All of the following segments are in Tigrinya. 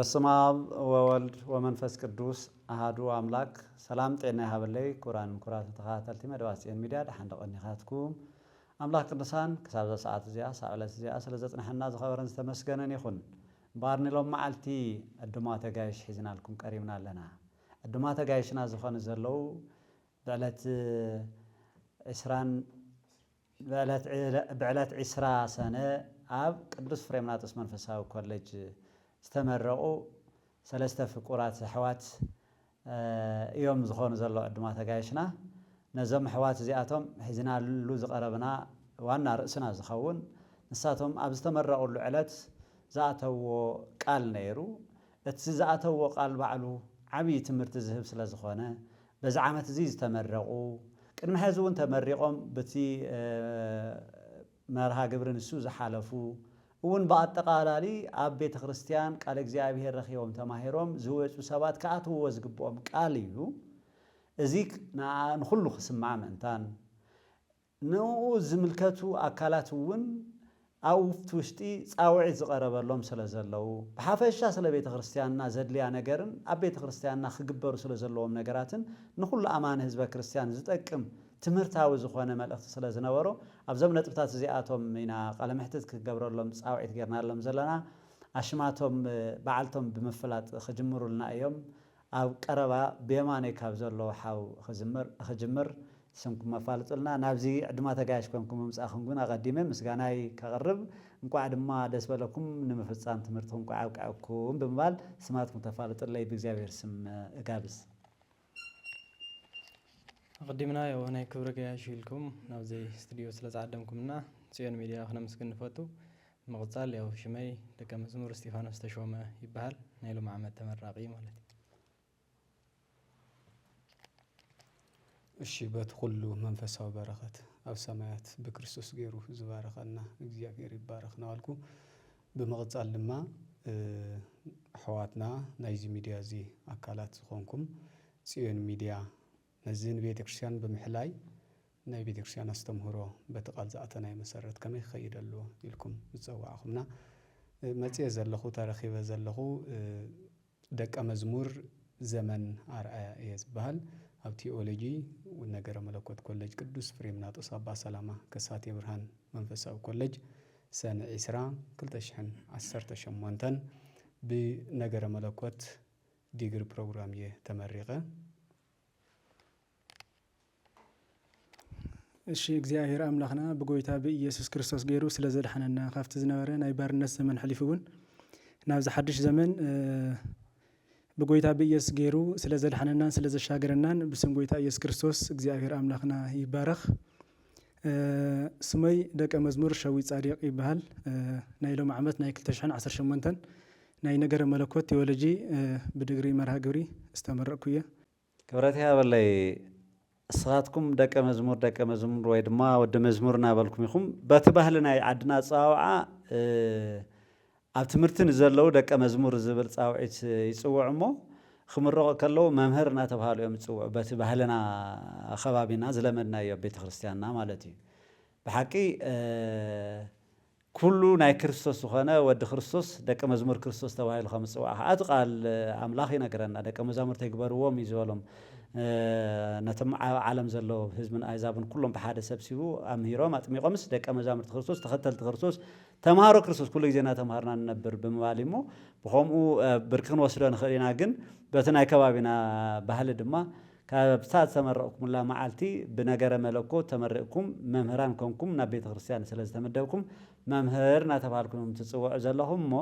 በስመ አብ ወወልድ ወመንፈስ ቅዱስ አሐዱ አምላክ ሰላም ጤና ይሃበለይ ኩራን ተኸታተልቲ መደባጽን ሚድያ ደሓን ደቀኒኻትኩም አምላክ ቅዱሳን ክሳብ ሰዓት እዚኣ ሳዕለት እዚኣ ስለ ዘጽናሕና ዝኸበረን ዝተመስገነን ይኹን ባርኒሎም መዓልቲ ዕድማ ተጋይሽ ሒዝናልኩም ቀሪብና ኣለና ዕድማ ተጋይሽና ዝኾነ ዘለው بعلت عسرا سنة أب قدس فريمناتوس منفساو كولج استمرقوا ثلاثة فقرات حوات يوم زخون زلوا عندما تجايشنا نزم حوات زياتهم حزنا لوز قربنا وانا رأسنا زخون نساتهم أب استمرقوا العلت زاتوا قال نيرو زاتوا قال بعلو عبي تمرت الذهب سلازخونه بزعامة زيز تمرقوا كرم حزون تمرقهم بتي مرها قبرن السوز حالفو ون بعد تقالالي أب بيت خريستيان قال إجزاء رخيهم تماهرهم زوج وسبات كعته وزقبهم قاليو ازيك نخلو خصم مع منتان نو زملكتو أكلاتون أو فتوشتي صاوعي زقرب لهم سلازلو بحافشة سلا بيت خريستياننا زدلي أنا قرن أب بيت خريستياننا خقبروا سلازلوهم نقراتن نخل أمان حزب كريستيان زتأكم تمرتاو زخونه ملأخت سلازنورو أبزمنا تبتات زياتهم منا قال محتد كقبروا لهم صاوعي تقرنا لهم زلنا عشماتهم بعلتهم بمفلات خجمروا لنا يوم أو قربا بيماني كابزلو حاو خجمر سمكم مفالت لنا نابزي عندما تجاش كمكم مسأخن قنا قديمة مسجاناي كغرب نقع عندما دس بالكم نمفتصان تمرتهم قعوكم بمبال سماتكم تفالت الله بجزاير سم جابس قدمنا يا هنا كبرك يا شيلكم نابزي استديو سلسة عدمكمنا سيان ميديا خنا مسكن فاتو مغزال يا شماي لك مزمور استيفانوس تشوما يبهال نيلو معمد تمرقي مالتي الشيبات كله منفسه بركات أو سمايات بكريستوس غيره زبارخنا እግዚአብሔር ይባረክና አልኩ በመغصال لما حواتنا نايزي ميديا زي አካላት ዝኾንኩም ጽዮን ሚዲያ ነዚህን ቤተክርስቲያን በመሕላይ ናይ ቤተክርስቲያን አስተምህሮ በተቃል ዘአተናይ መሰረት ከመይ ይኸይደሉ ይልኩም ዝጸዋዕኹምና መጽየ ዘለኹ ተረኺበ ዘለኹ ደቀ መዝሙር ዘመን አርአያ የዝባል ኣብ ቲኦሎጂ ወነገረ መለኮት ኮሌጅ ቅዱስ ፍሬምናጦስ አባ ሰላማ ከሳቴ ብርሃን መንፈሳዊ ኮሌጅ ሰነ 2018 በነገረ መለኮት ዲግሪ ፕሮግራም የተመረቀ እሺ እግዚአብሔር አምላክና በጎይታ በኢየሱስ ክርስቶስ ገይሩ ስለዘድሐነና ካፍት ዝነበረ ናይ ባርነት ዘመን ሕሊፉውን ናብዛ ሓድሽ ዘመን በጎይታ በኢየሱስ ገይሩ ስለዘድሐነና ስለዘሻገረናን በስም ጎይታ ኢየሱስ ክርስቶስ እግዚአብሔር አምላክና ይባረክ ስመይ ደቀ መዝሙር ሸዊ ጻዲቅ ይባል ናይ ሎም ዓመት ናይ 2018 ናይ ነገረ መለኮት ቴዎሎጂ በዲግሪ መርሃ ግብሪ ዝተመረቅኩየ ክብረትያ በላይ ስኻትኩም ደቀ መዝሙር ወይ ድማ ወደ መዝሙር ናበልኩም ይኹም በቲ ባህልና ዓድና ጻውዓ ኣብ ትምርትን ዘለው ደቀ መዝሙር ዝብል ጻውዒት ይጽውዕሞ ክምረቕ ከለው መምህርና ተባሃሉ እዮም ይጽውዑ በቲ ባህልና ከባቢና ዝለመድናዮ ቤተ ክርስቲያንና ማለት እዩ ብሓቂ ኩሉ ናይ ክርስቶስ ዝኾነ ወዲ ክርስቶስ ደቀ መዝሙር ክርስቶስ ተባሂሉ ከም ዝጽዋዕ ኣቲ ቃል ኣምላኽ ይነግረና ደቀ መዛሙርት ይግበርዎም እዩ ዝበሎም ነተም ዓለም ዘሎ ህዝብን አይዛብን ኩሎም በሓደ ሰብሲቡ ኣምሂሮም ኣጥሚቆምስ ደቀ መዛሙርት ክርስቶስ ተኸተልቲ ክርስቶስ ተማሃሮ ክርስቶስ ኩሉ ግዜና ተማሃርና ነበር ብምባል እሞ ብኸምኡ ብርክን ወስዶ ንኽእልና ግን በቲ ናይ ከባቢና ባህሊ ድማ ካብታት ተመረቕኩምላ መዓልቲ ብነገረ መለኮት ተመረቕኩም መምህራን ኮንኩም ናብ ቤተ ክርስቲያን ስለዝተመደብኩም መምህር እናተባሃልኩም ትጽውዑ ዘለኹም እሞ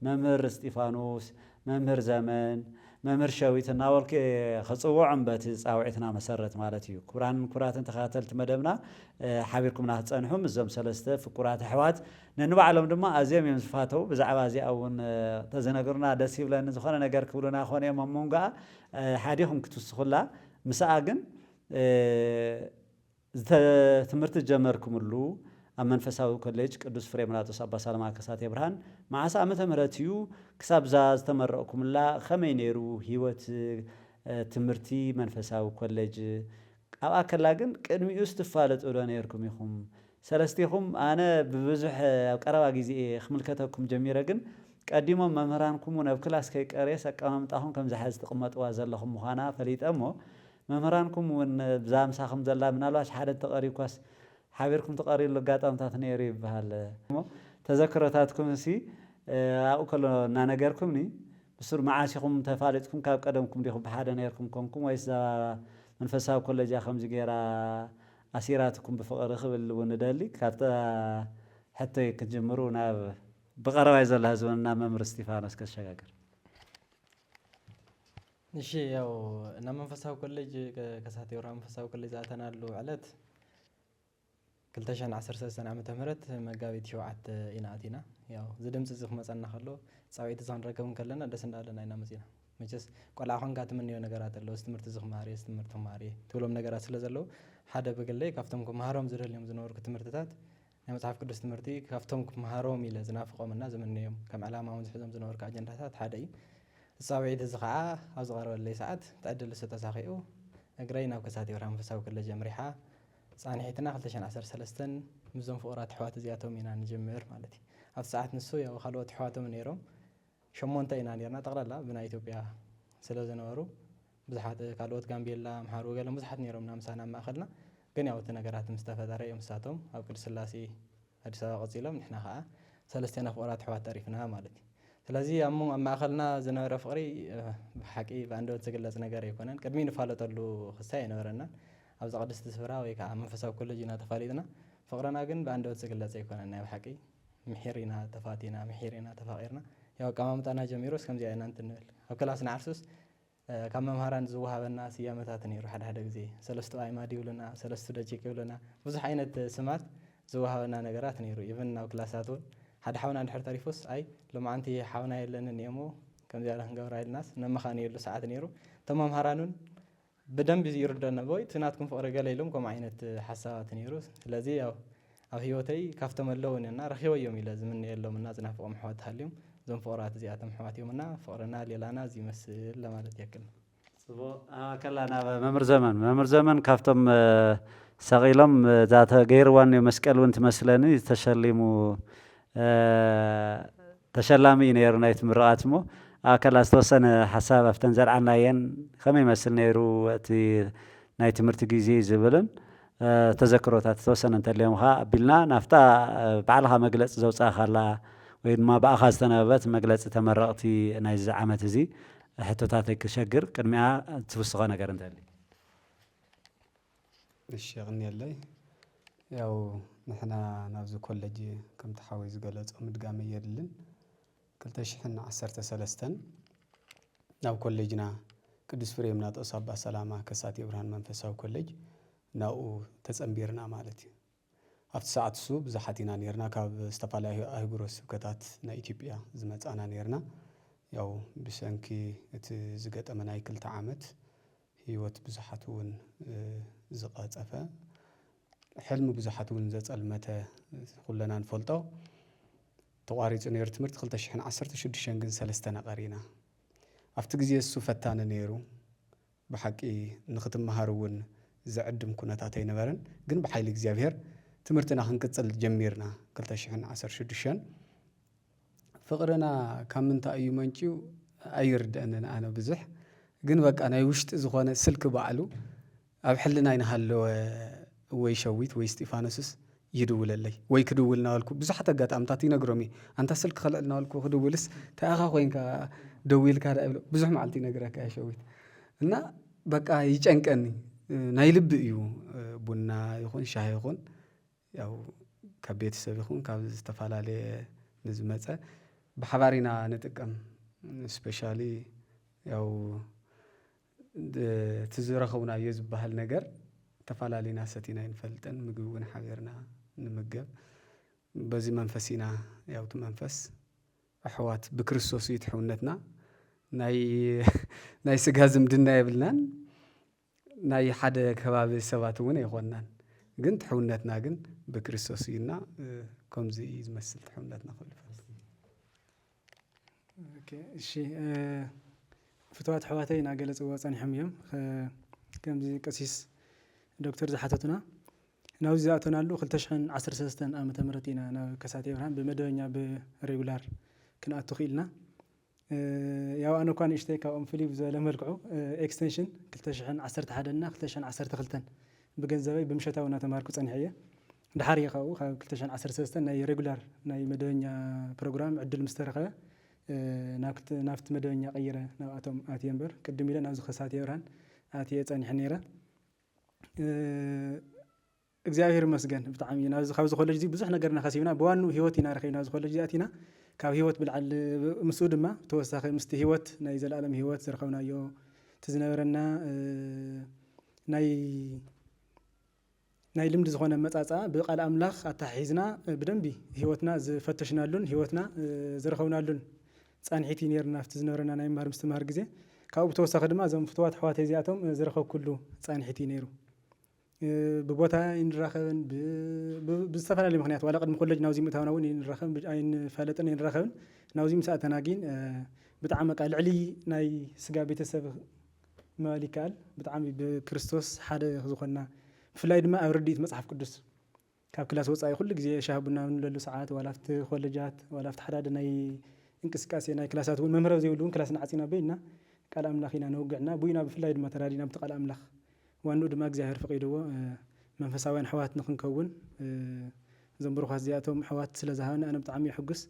መምህር እስጢፋኖስ መምህር ዘመን መምህር ሸዊት እናወልከ ክጽውዑም በቲ ጻውዒትና መሰረት ማለት እዩ ኩራትን ተኸታተልቲ መደብና ሓቢርኩምና ክጸንሑም እዞም ሰለስተ ፍቁራት ኣሕዋት ነንባዕሎም ድማ ኣዝዮም እዮም ዝፋተው ብዛዕባ እዚኣ እውን ተዘነገሩና ደስ ይብለኒ ዝኾነ ነገር ክብሉና ኮነ እዮም መንጋ ሓዲኹም ክትውስኹላ ምስኣ ግን ትምህርቲ ጀመርኩምሉ ኣብ መንፈሳዊ ኮሌጅ ቅዱስ ፍሬምናጦስ አባ ሰላማ ከሳቴ ብርሃን ማዓሳ ዓመተ ምህረት እዩ ክሳብ ዛ ዝተመረቕኩምላ ከመይ ነይሩ ህይወት ትምህርቲ መንፈሳዊ ኮሌጅ ኣብ ኣከላ ግን ቅድሚኡ ስትፋለጡ ዶ ነይርኩም ኢኹም ሰለስቲኹም ኣነ ብብዙሕ ኣብ ቀረባ ግዜ ክምልከተኩም ጀሚረ ግን ቀዲሞም መምህራንኩም ናብ ክላስ ከይቀርየስ ኣቀማምጣኹም ከም ዝሓዝ ተቐመጥዋ ዘለኹም ምዃና ፈሊጠ እሞ መምህራንኩም እውን ብዛምሳኹም ዘላ ምናልባሽ ሓደ ተቐሪኳስ ሓቢርኩም ተቐሪሉ ኣጋጣምታት ነይሩ ይበሃል እሞ ተዘክሮታትኩም እሲ ኣብኡ ከሎ እናነገርኩምኒ ብሱር መዓሲኹም ተፋሊጥኩም ካብ ቀደምኩም ዲኹም ብሓደ ነይርኩም ኮንኩም ወይስ መንፈሳዊ ኮሌጅ ከምዚ ገይራ ኣሲራትኩም ብፍቕሪ ክብል እውን ደሊ ካብታ ሕቶይ ክጅምሩ ናብ ብቐረባይ ዘላ ህዝብና መምህር እስጢፋኖስ ከሸጋግር እሺ ያው እና መንፈሳዊ ኮሌጅ ከሳቴ ወራ መንፈሳዊ ኮሌጅ አተናሉ ዕለት 2013 ዓመተ ምህረት መጋቢት 7 ኢናቲና ያው ዝድምጽ ዝኽ መጸና ከሎ ጻውዒት ዝንረከብ ከለና ደስ እንዳለና ኢና መጺና መቸስ ቆልዓ ኾንካ ትምንዮ ነገራት ኣሎ ትምህርቲ ዝኽማሪ ትምህርቲ ማሪ ትብሎም ነገራት ስለ ዘሎ ሓደ በግለይ ካብቶም ኩማሃሮም ዝደልዮም ዝነበሩ ትምህርትታት ናይ መጽሓፍ ቅዱስ ትምህርቲ ካብቶም ኩማሃሮም ኢለ ዝናፍቆምና ዝምንዮም ከም ዓላማውን ዝሕዞም ዝነበሩ ኣጀንዳታት ሓደ እዩ ጻውዒት እዚ ከዓ ኣብ ዝቐረበለይ ሰዓት ተዕድል ዝተሳኺኡ እግረይ ናብ ከሳቴ ወራ መንፈሳዊ ኮሌጅ ኣምሪሓ ጻንሒትና 2013 ምዞም ፍቑራት ኣሕዋት እዚኣቶም ኢና ንጅምር ማለት እዩ ኣብ ሰዓት ንሱ ያው ካልኦት ኣሕዋቶም ነይሮም 8 ኢና ነርና ጠቕላላ ብናይ ኢትዮጵያ ስለ ዝነበሩ ብዙሓት ካልኦት ጋምቤላ ኣምሓሮ ገለም ብዙሓት ነይሮም ናምሳና ማእኸልና ግን ያው እቲ ነገራት ምስ ተፈጠረ እዮም ንሳቶም ኣብ ቅዱስ ስላሴ ኣዲስ ኣበባ ቀፂሎም ንሕና ከዓ ሰለስቴና ፍቑራት ኣሕዋት ተሪፍና ማለት እዩ ስለዚ ኣብ ማእኸልና ዝነበረ ፍቕሪ ብሓቂ ብኣንደበት ዝግለጽ ነገር ኣይኮነን ቅድሚ ንፋለጠሉ ክሳይ ኣይነበረናን ኣብዚ ቅድስቲ ስፍራ ወይ ከዓ መንፈሳዊ ኮሌጅ ኢና ተፋሊጥና ፍቕረና ግን ብኣንደበት ዝግለጽ ኣይኮነን ናይ ብሓቂ ምሒር ኢና ተፋቲና ምሒር ኢና ተፋቒርና ያው ቀማምጣና ጀሚሮስ ከምዚ ኢና እንትንብል ኣብ ክላስና ዓርሱስ ካብ መምሃራን ዝወሃበና ስያመታት ነይሩ ሓደ ግዜ ሰለስቱ ኣእማድ ይብሉና ሰለስቱ ደቂቅ ይብሉና ብዙሕ ዓይነት ስማት ዝወሃበና ነገራት ነይሩ ኢቭን ናብ ክላሳት እውን ሓደ ሓውና እንድሕር ተሪፉስ ኣይ ሎማዓንቲ ሓውና የለንን እሞ ከምዚ ያለ ክንገብራ ኢልናስ ነመኻንየሉ ሰዓት ነይሩ እቶም መምሃራንን ብደንብ ይርደና ቦይ ትናትኩም ፍቕሪ ገለ ኢሎም ከምኡ ዓይነት ሓሳባት ነይሩ ስለዚ ያው ኣብ ህይወተይ ካብቶም ኣለውንና ረኺበዮም ኢለ ዝምንየሎምና ዝናፍቖም ኣሕዋት ሃልዮም እዞም ፍቕራት እዚኣቶም ኣሕዋት እዮምና ፍቕርና ሌላና እዚ ይመስል ለማለት ያክል ጽቡቕ ከላና መምህር ዘመን ካብቶም ሰቒሎም ዛተ ገይርዋን መስቀል እውን ትመስለኒ ተሸሊሙ ተሸላሚ ነይሩ ናይቲ ምርቓት እሞ ኣከላ ዝተወሰነ ሓሳብ ኣፍተን ዘርዓናየን ከመይ ይመስል ነይሩ እቲ ናይ ትምህርቲ ግዜ ዝብልን ተዘክሮታት ዝተወሰነ እንተልዮም ኸ ኣቢልና ናፍታ ባዕልኻ መግለፂ ዘውፅእኻላ ወይ ድማ ባእኻ ዝተነበበት መግለፂ ተመረቕቲ ናይዚ ዓመት እዚ ሕቶታተይ ክሸግር ቅድሚያ ትውስኾ ነገር እንተሊ እሺ ቅኒየለይ ያው ንሕና ናብዚ ኮሌጅ ከምቲ ሓወይ ዝገለጾ ምድጋመ የድልን 2013 ናብ ኮሌጅና ቅዱስ ፍሬምናጦስ ኣባ ሰላማ ከሳቴ ብርሃን መንፈሳዊ ኮሌጅ ናብኡ ተጸምቢርና ማለት እዩ ኣብቲ ሰዓት እሱ ብዙሓት ኢና ነርና ካብ ዝተፈላለዩ ኣህጉረ ስብከታት ናይ ኢትዮጵያ ዝመጻና ነርና ያው ብሰንኪ እቲ ዝገጠመ ናይ 2 ዓመት ህይወት ብዙሓት እውን ዝቐጸፈ ሕልሚ ብዙሓት እውን ዘጸልመተ ኩለና ንፈልጦ ተቋሪጹ ነይሩ ትምህርቲ 2016 ግን 3 ቀሪና ኣብቲ ግዜ እሱ ፈታኒ ነይሩ ብሓቂ ንኽትመሃር እውን ዘዕድም ኩነታት ኣይነበረን ግን ብሓይሊ እግዚኣብሔር ትምህርትና ክንቅጽል ጀሚርና 2016 ፍቕርና ካብ ምንታይ እዩ መንጭዩ ኣይርድአንን ኣነ ብዙሕ ግን በቃ ናይ ውሽጢ ዝኾነ ስልክ ባዕሉ ኣብ ሕልናይ ንሃለወ ወይ ሸዊት ወይ እስጢፋኖስስ ይድውለለይ ወይ ክድውል ናበልኩ ብዙሓት ኣጋጣምታት ይነግሮም ኣንታ ስልክ ኸልዕል ናበልኩ ክድውልስ ታኢኻ ኮይንካ ደዊልካ ዳእብሎ ብዙሕ መዓልቲ ይነግረካ ያ ሸዊት እና በቃ ይጨንቀኒ ናይ ልቢ እዩ ቡና ይኹን ሻሂ ይኹን ያው ካብ ቤተሰብ ይኹን ካብ ዝተፈላለየ ንዝመፀ ብሓባሪና ንጥቀም ስፔሻሊ ያው ትዝረኸቡናዮ ዝበሃል ነገር ተፈላለዩና ሰቲና ይንፈልጠን ምግቢ እውን ሓቢርና ንምገብ በዚ መንፈስ ኢና ያው እቲ መንፈስ ኣሕዋት ብክርስቶስ እዩ ትሕውነትና ናይ ስጋ ዝምድና የብልናን ናይ ሓደ ከባቢ ሰባት እውን ኣይኮንናን ግን ትሕውነትና ግን ብክርስቶስ እዩና ከምዚ ዝመስል ትሕውነትና ክብል እሺ ፍትዋት ኣሕዋተይ እናገለጽዎ ጸኒሖም እዮም ከምዚ ቀሲስ ዶክተር ዝሓተቱና ናብዚ ዝኣተናሉ 2013 ዓመተ ምህረት ኢና ናብ ከሳቴ ብርሃን ብመደበኛ ብሬጉላር ክንኣቱ ኽኢልና ያው ኣነ እኳ ንእሽተይ ካብኦም ፍልይ ብዝበለ መልክዑ ኤክስቴንሽን 2011 እና 2012 ብገንዘበይ ብምሸታዊ እናተማሃርኩ ፀኒሐ እየ ድሓር እየ ካብኡ ካብ 2013 ናይ ሬጉላር ናይ መደበኛ ፕሮግራም ዕድል ምስ ተረኸበ ናብቲ መደበኛ ቀይረ ናብኣቶም ኣትየ እምበር ቅድም ኢለ ናብዚ ከሳትየ ብርሃን ኣትየ ፀኒሐ ነይረ እግዚአብሔር ይመስገን ብጣዕሚ ካብዚ ኮሌጅ እዚ ብዙሕ ነገርና ከሲብና ብዋኑ ሂወት ኢና ረኺብና ኣብዚ ኮሌጅ ኣቲና ካብ ሂወት ብልዓል ምስኡ ድማ ተወሳኺ ምስቲ ሂወት ናይ ዘለኣለም ሂወት ዝረኸብናዮ ትዝነበረና ናይ ልምዲ ዝኾነ መጻጻ ብቃል ኣምላኽ ኣታሒዝና ብደንቢ ሂወትና ዝፈተሽናሉን ሂወትና ዝረኸብናሉን ፃንሒቲ ነርና ኣብቲ ዝነበረና ናይ ምምሃር ምስትምሃር ግዜ ካብኡ ብተወሳኺ ድማ እዞም ፍትዋት ኣሕዋተይ እዚኣቶም ዝረኸብ ኩሉ ፃንሒቲ ነይሩ ብቦታ ይንራኸብን ብዝተፈላለዩ ምክንያት ዋላ ቅድሚ ኮሌጅ ናብዚ ምእታውና እውን ይንራኸብን ኣይንፋለጥን ይንራኸብን ናብዚ ምሳእተና ግን ብጣዕሚ ቃ ልዕሊ ናይ ስጋ ቤተሰብ ምባል ይከኣል ብጣዕሚ ብክርስቶስ ሓደ ዝኾንና ብፍላይ ድማ ኣብ ርዲኢት መፅሓፍ ቅዱስ ካብ ክላስ ወፃኢ ኩሉ ግዜ ሻሂ ቡና ንብለሉ ሰዓት ዋላ ኣብቲ ኮሌጃት ዋላ ኣብቲ ሓዳደ ናይ እንቅስቃሴ ናይ ክላሳት እውን መምህር ዘይብሉ እውን ክላስና ዓፂና በይና ቃል ኣምላኽ ኢና ነውግዕና ቡኢና ብፍላይ ድማ ተራዲና ብቲ ቃል ኣምላኽ ዋንኡ ድማ እግዚኣብሔር ፈቂድዎ መንፈሳውያን ኣሕዋት ንክንከውን እዞም ብሩኻት እዚኣቶም ኣሕዋት ስለ ዝሃበና ኣነ ብጣዕሚ ሕጉስ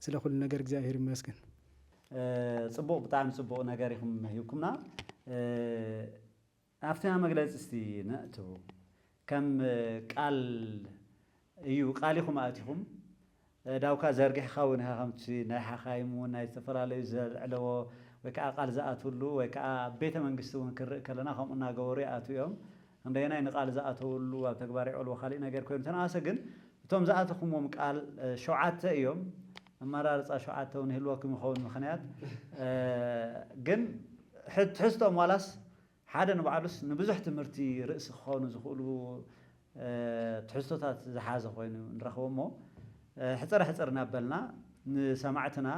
ስለ ኩሉ ነገር እግዚኣብሔር ይመስገን ፅቡቕ ብጣዕሚ ፅቡቕ ነገር ኢኹም ሂብኩምና ኣብትና መግለፂ እስቲ ነእትው ከም ቃል እዩ ቃል ኢኹም ኣእቲኹም ዳውካ ዘርጊሕካ እውን ኢኻ ከምቲ ናይ ሓኻይም እውን ናይ ዝተፈላለዩ ዘልዕለዎ ወይ ከዓ ቃል ዝኣትውሉ ወይ ከዓ ቤተ መንግስቲ እውን ክንርኢ ከለና ከምኡ እናገበሩ ይኣትው እዮም እንደገናይ ንቃል ዝኣተውሉ ኣብ ተግባር ይዕልዎ ካሊእ ነገር ኮይኑ ተናእሰ ግን እቶም ዝኣተኹሞም ቃል 7 እዮም ኣመራርፃ 7 እውን ይህልወኩም ይኸውን ምክንያት ግን ትሕዝቶም ዋላስ ሓደ ንባዕሉስ ንብዙሕ ትምህርቲ ርእሲ ክኾኑ ዝኽእሉ ትሕዝቶታት ዝሓዘ ኮይኑ ንረኽቦ እሞ ሕፀረ ሕፀር እናበልና ንሰማዕትና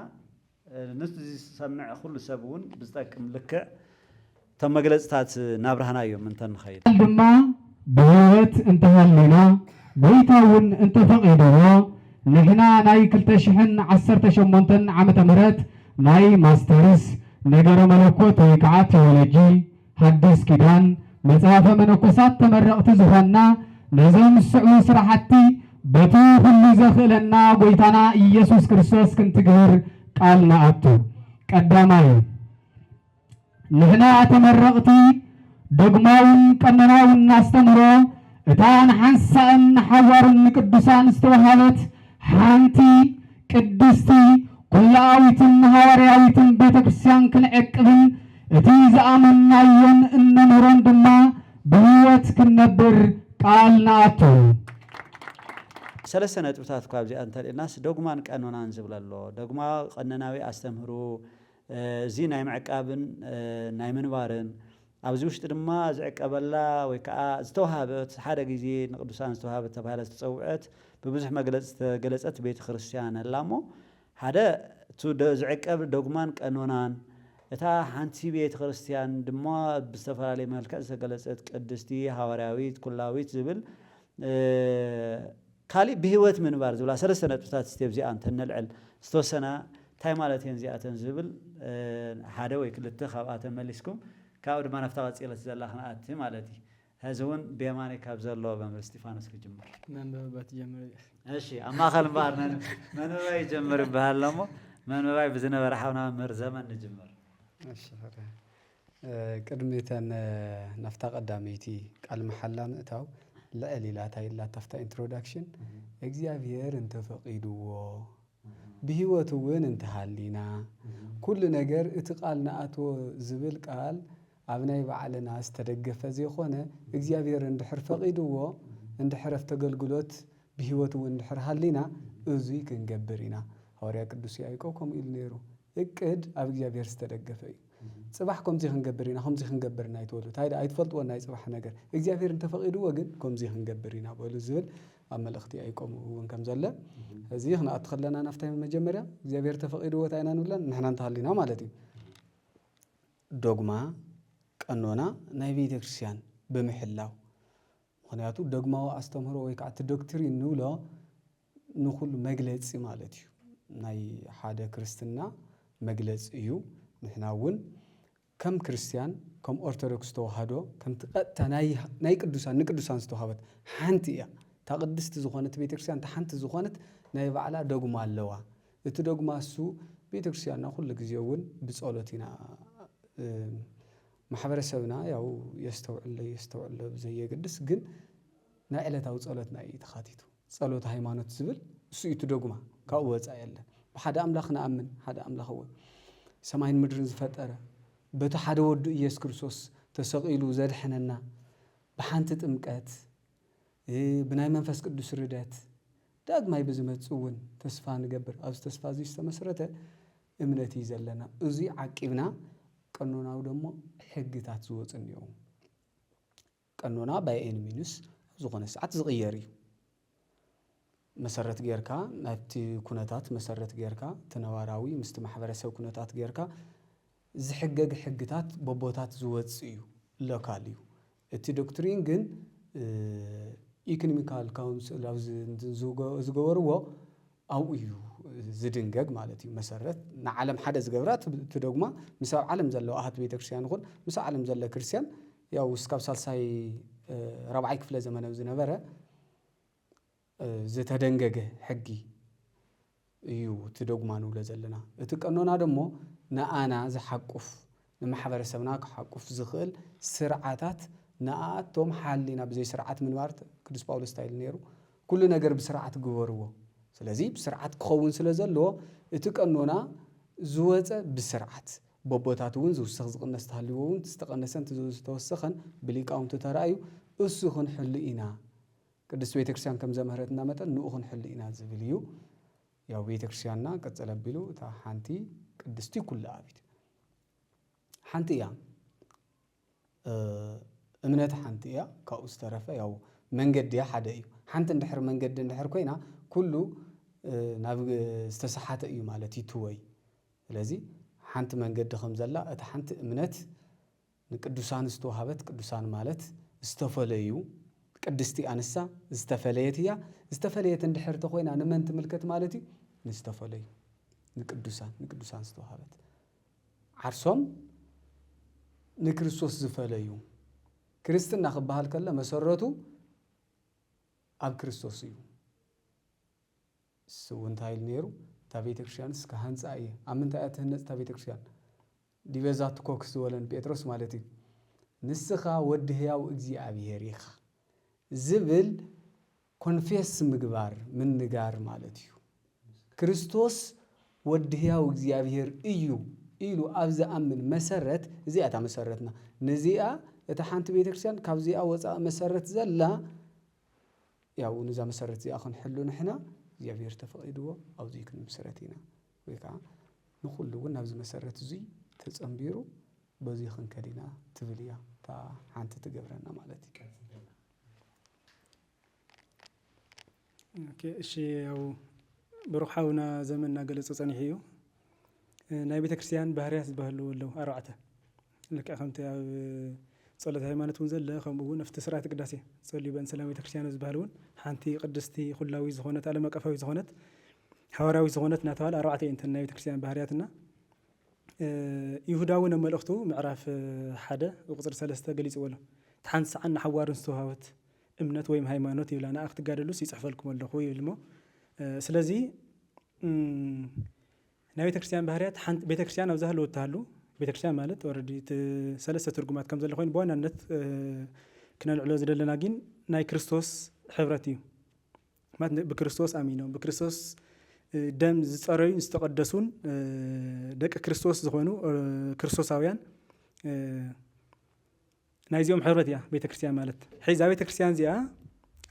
ነቲ ዝሰምዕ ኩሉ ሰብ እውን ብዝጠቅም ልክዕ እቶም መግለፅታት ናብርሃናዮም እንተን ንኸይድ ድማ ብህይወት እንተሃሊና ጎይታ እውን እንተፈቒድዎ ንሕና ናይ 2018 ዓመተ ምህረት ናይ ማስተርስ ነገረ መለኮት ወይ ከዓ ቴዎሎጂ ሓድስ ኪዳን መጽሓፈ መነኮሳት ተመረቕቲ ዝኾና ነዞም ዝስዕቡ ስራሕቲ በቲ ኩሉ ዘኽእለና ጎይታና ኢየሱስ ክርስቶስ ክንትግብር ቃል ንኣቱ ቀዳማይ ንሕና ተመረቕቲ ደግማውን ቀኖናውን እናስተምሮ እታ ንሓንሳእን ሓዋርን ንቅዱሳን ዝተዋሃበት ሓንቲ ቅድስቲ ኩላዊትን ሃዋርያዊትን ቤተ ክርስቲያን ክንዕቅብን እቲ ዝኣመናዮን እንነሮን ድማ ብህይወት ክንነብር ቃል ንኣቱ ሰለስተ ነጥብታት ካብዚኣ እንተልናስ ዶግማን ቀኖናን ዝብል ኣሎ ዶግማ ቀኖናዊ ኣስተምህሩ እዚ ናይ ምዕቃብን ናይ ምንባርን ኣብዚ ውሽጢ ድማ ዝዕቀበላ ወይ ከዓ ዝተዋሃበት ሓደ ግዜ ንቅዱሳን ዝተዋሃበት ተባሂላ ዝተፀውዐት ብብዙሕ መግለፂ ዝተገለፀት ቤተ ክርስቲያን ኣላ እሞ ሓደ ዝዕቀብ ዶግማን ቀኖናን እታ ሓንቲ ቤተ ክርስቲያን ድማ ብዝተፈላለየ መልክዕ ዝተገለፀት ቅድስቲ ሃዋርያዊት ኩላዊት ዝብል ካሊእ ብህይወት ምንባር ዝብላ ሰለስተ ነጥብታት እስቲ ኣብዚኣ እንተንልዕል ዝተወሰነ እንታይ ማለት እየን እዚኣተን ዝብል ሓደ ወይ ክልተ ካብኣተን መሊስኩም ካብኡ ድማ ናፍታ ቀፂለት ዘላ ክንኣቲ ማለት እዩ ሕዚ እውን ብየማነይ ካብ ዘሎ መምህር እስጢፋኖስ ክጅምር መንበባት ጀምር እሺ ኣብ ማእኸል እምበኣር መንበባይ ይጀምር ይበሃል እሞ መንበባይ ብዝነበረ ሓውና መምህር ዘመን ንጅምር ቅድሚ እተን ናፍታ ቀዳመይቲ ቃል መሓላ ምእታው ልዕል ኢላ ታይላ ታፍታ ኢንትሮዳክሽን እግዚአብሔር እንተፈቂድዎ ብህይወት እውን እንተሃሊና ኩሉ ነገር እቲ ቃል ንኣትዎ ዝብል ቃል ኣብ ናይ ባዕልና ዝተደገፈ ዘይኮነ እግዚአብሔር እንድሕር ፈቂድዎ እንድሕር ኣብቲ ኣገልግሎት ብህይወት እውን እንድሕር ሃሊና እዙይ ክንገብር ኢና ሃዋርያ ቅዱስ ያዕቆብ ከምኡ ኢሉ ነይሩ እቅድ ኣብ እግዚአብሔር ዝተደገፈ እዩ ጽባሕ ከምዚ ክንገብር ኢና ከምዚ ክንገብር ኢና ይትበሉ ታይዳ ኣይትፈልጥዎ ናይ ጽባሕ ነገር እግዚአብሔር እንተፈቂድዎ ግን ከምዚ ክንገብር ኢና በሉ ዝብል ኣብ መልእኽቲ ያዕቆብ እውን ከም ዘሎ እዚ ክንኣቱ ከለና ናፍታይ መጀመርያ እግዚአብሔር ተፈቂድዎ ታይና ንብለን ንሕና እንተሃሊና ማለት እዩ ዶግማ ቀኖና ናይ ቤተ ክርስቲያን ብምሕላው ምክንያቱ ዶግማዊ ኣስተምህሮ ወይ ከዓ እቲ ዶክትሪን ንብሎ ንኩሉ መግለፂ ማለት እዩ ናይ ሓደ ክርስትና መግለጽ እዩ ንሕና እውን ከም ክርስቲያን ከም ኦርቶዶክስ ተዋህዶ ከም ተቐጥታ ናይ ቅዱሳን ንቅዱሳን ዝተዋሃበት ሓንቲ እያ እታ ቅድስቲ ዝኾነት ቤተክርስትያን እታ ሓንቲ ዝኾነት ናይ ባዕላ ዶግማ ኣለዋ እቲ ዶግማ እሱ ቤተክርስትያንና ኩሉ ግዜ እውን ብጸሎት ኢና ማሕበረሰብና ያው የስተውዕሎ ብዘየገድስ ግን ናይ ዕለታዊ ጸሎትና እዩ ተኻቲቱ ጸሎት ሃይማኖት ዝብል እሱ እዩ ዶግማ ካብኡ ወፃኢ የለን ብሓደ ኣምላኽ ንኣምን ሓደ ኣምላኽ እውን ሰማይን ምድርን ዝፈጠረ በቲ ሓደ ወዱ ኢየሱስ ክርስቶስ ተሰቂሉ ዘድሕነና ብሓንቲ ጥምቀት ብናይ መንፈስ ቅዱስ ርደት ዳግማይ ብዝመጽእ እውን ተስፋ ንገብር ኣብዚ ተስፋ እዚ ዝተመስረተ እምነት እዩ ዘለና እዚ ዓቂብና ቀኖናው ደሞ ሕግታት ዝወፁ እኒአው ቀኖና ባይኤን ሚኑስ ዝኾነ ሰዓት ዝቕየር እዩ መሰረት ጌርካ ናብቲ ኩነታት መሰረት ጌርካ ተነባራዊ ምስቲ ማሕበረሰብ ኩነታት ጌርካ ዝሕገግ ሕግታት በቦታት ዝወፅ እዩ ሎካል እዩ እቲ ዶክትሪን ግን ኢኮኖሚካል ካውንስል ኣብ ዝገበርዎ ኣብኡ እዩ ዝድንገግ ማለት እዩ መሰረት ንዓለም ሓደ ዝገብራት ትዶግማ ምስ ኣብ ዓለም ዘለዎ ኣሃት ቤተክርስትያን ይኹን ምስ ዓለም ዘሎ ክርስቲያን ያው እስካብ ሳልሳይ ረብዓይ ክፍለ ዘመን ዝነበረ ዝተደንገገ ሕጊ እዩ ትዶግማ ንብሎ ዘለና እቲ ቀኖና ደሞ ንኣና ዝሓቁፍ ንማሕበረሰብና ክሓቁፍ ዝኽእል ስርዓታት ንኣቶም ሓሊና ብዘይ ስርዓት ምንባር ቅዱስ ጳውሎስ ታይል ነይሩ ኩሉ ነገር ብስርዓት ግበርዎ ስለዚ ብስርዓት ክኸውን ስለ ዘለዎ እቲ ቀኖና ዝወፀ ብስርዓት በቦታት እውን ዝውስኽ ዝቕነስ ተሃልይዎ እውን ዝተቐነሰን ዝተወሰኸን ብሊቃውንቲ ተራእዩ እሱ ክንሕሉ ኢና ቅድስት ቤተክርስትያን ከም ዘምህረትና መጠን ንኡ ክንሕሉ ኢና ዝብል እዩ ያው ቤተክርስትያንና ቀጸለ ኣቢሉ እታ ሓንቲ ቅድስቲ ኩሉ ኣብት ሓንቲ እያ እምነት ሓንቲ እያ ካብኡ ዝተረፈ ያው መንገዲ ሓደ እዩ ሓንቲ እንድሕር መንገዲ እንድሕር ኮይና ኩሉ ናብ ዝተሰሓተ እዩ ማለት ይትወይ ስለዚ ሓንቲ መንገዲ ከም ዘላ እቲ ሓንቲ እምነት ንቅዱሳን ዝተዋሃበት ቅዱሳን ማለት ዝተፈለዩ ቅድስቲ ኣንሳ ዝተፈለየት እያ ዝተፈለየት እንድሕር ተኮይና ንመን ትምልከት ማለት እዩ ንዝተፈለዩ ንቅዱሳን ዝተዋሃበት ዓርሶም ንክርስቶስ ዝፈለዩ ክርስትና ክበሃል ከለ መሰረቱ ኣብ ክርስቶስ እዩ ስውንታይ ነይሩ ታ ቤተክርስቲያን እስከ ሃንፃ እየ ኣብ ምንታይ እያ ትህነፅ ታ ቤተክርስቲያን ዲበዛቱ ኮክስ ዝበለን ጴጥሮስ ማለት እዩ ንስኻ ወዲ ህያው እግዚአብሔር ኢኻ ዝብል ኮንፌስ ምግባር ምንጋር ማለት እዩ ክርስቶስ ወዲ ህያው እግዚአብሔር እዩ ኢሉ ኣብ ዝኣምን መሰረት እዚኣ እታ መሰረትና ነዚኣ እታ ሓንቲ ቤተክርስቲያን ካብዚኣ ወፃእ መሰረት ዘላ ያው ንዛ መሰረት እዚኣ ክንሕሉ ንሕና እግዚአብሔር ተፈቂድዎ ኣብዚ ክንምስረት ኢና ወይ ከዓ ንኩሉ እውን ኣብዚ መሰረት እዙይ ተጸምቢሩ በዚ ክንከዲና ትብል እያ እታ ሓንቲ ትገብረና ማለት እዩ እሺ ያው ብሩሓውና ዘመንና ገለጸ ጸኒሕ እዩ ናይ ቤተክርስቲያን ባህርያት ዝበሃሉ ኣለው ኣርባዕተ ልክዕ ከምቲ ኣብ ጸሎት ሃይማኖት እውን ዘለ ከምኡ እውን ኣብቲ ስርዓተ ቅዳሴ ጸልዩ በእንሰላም ቤተክርስቲያን ዝበሃል እውን ሓንቲ ቅድስቲ ኩላዊ ዝኾነት ዓለም አቀፋዊ ዝኾነት ሓዋርያዊ ዝኾነት እናተባህለ ኣርባዕተ እየን ናይ ቤተክርስቲያን ባህርያትና ይሁዳ እውን መልእኽቱ ምዕራፍ 1 ቁጽሪ 3 ገሊጽዎ ኣሎ ተሓንሳዓን ሓዋርን ዝተዋሃበት እምነት ወይም ሃይማኖት ይብላ ንኣኽ ትጋደሉስ ይጽሕፈልኩም ኣለኹ ይብል ሞ ስለዚ ናይ ቤተክርስቲያን ባህርያት ሓንቲ ቤተክርስቲያን ኣብዛ ሃለወ እትሃሉ ቤተክርስቲያን ማለት ኦልሬዲ ሰለስተ ትርጉማት ከም ዘሎ ኮይኑ በዋናነት ክነልዕሎ ዝደለና ግን ናይ ክርስቶስ ሕብረት እዩ ማለት ብክርስቶስ ኣሚኖም ብክርስቶስ ደም ዝጸረዩን ዝተቀደሱን ደቂ ክርስቶስ ዝኾኑ ክርስቶሳውያን ናይዚኦም ሕብረት እያ ቤተክርስቲያን ማለት ሒዛ ቤተክርስቲያን እዚኣ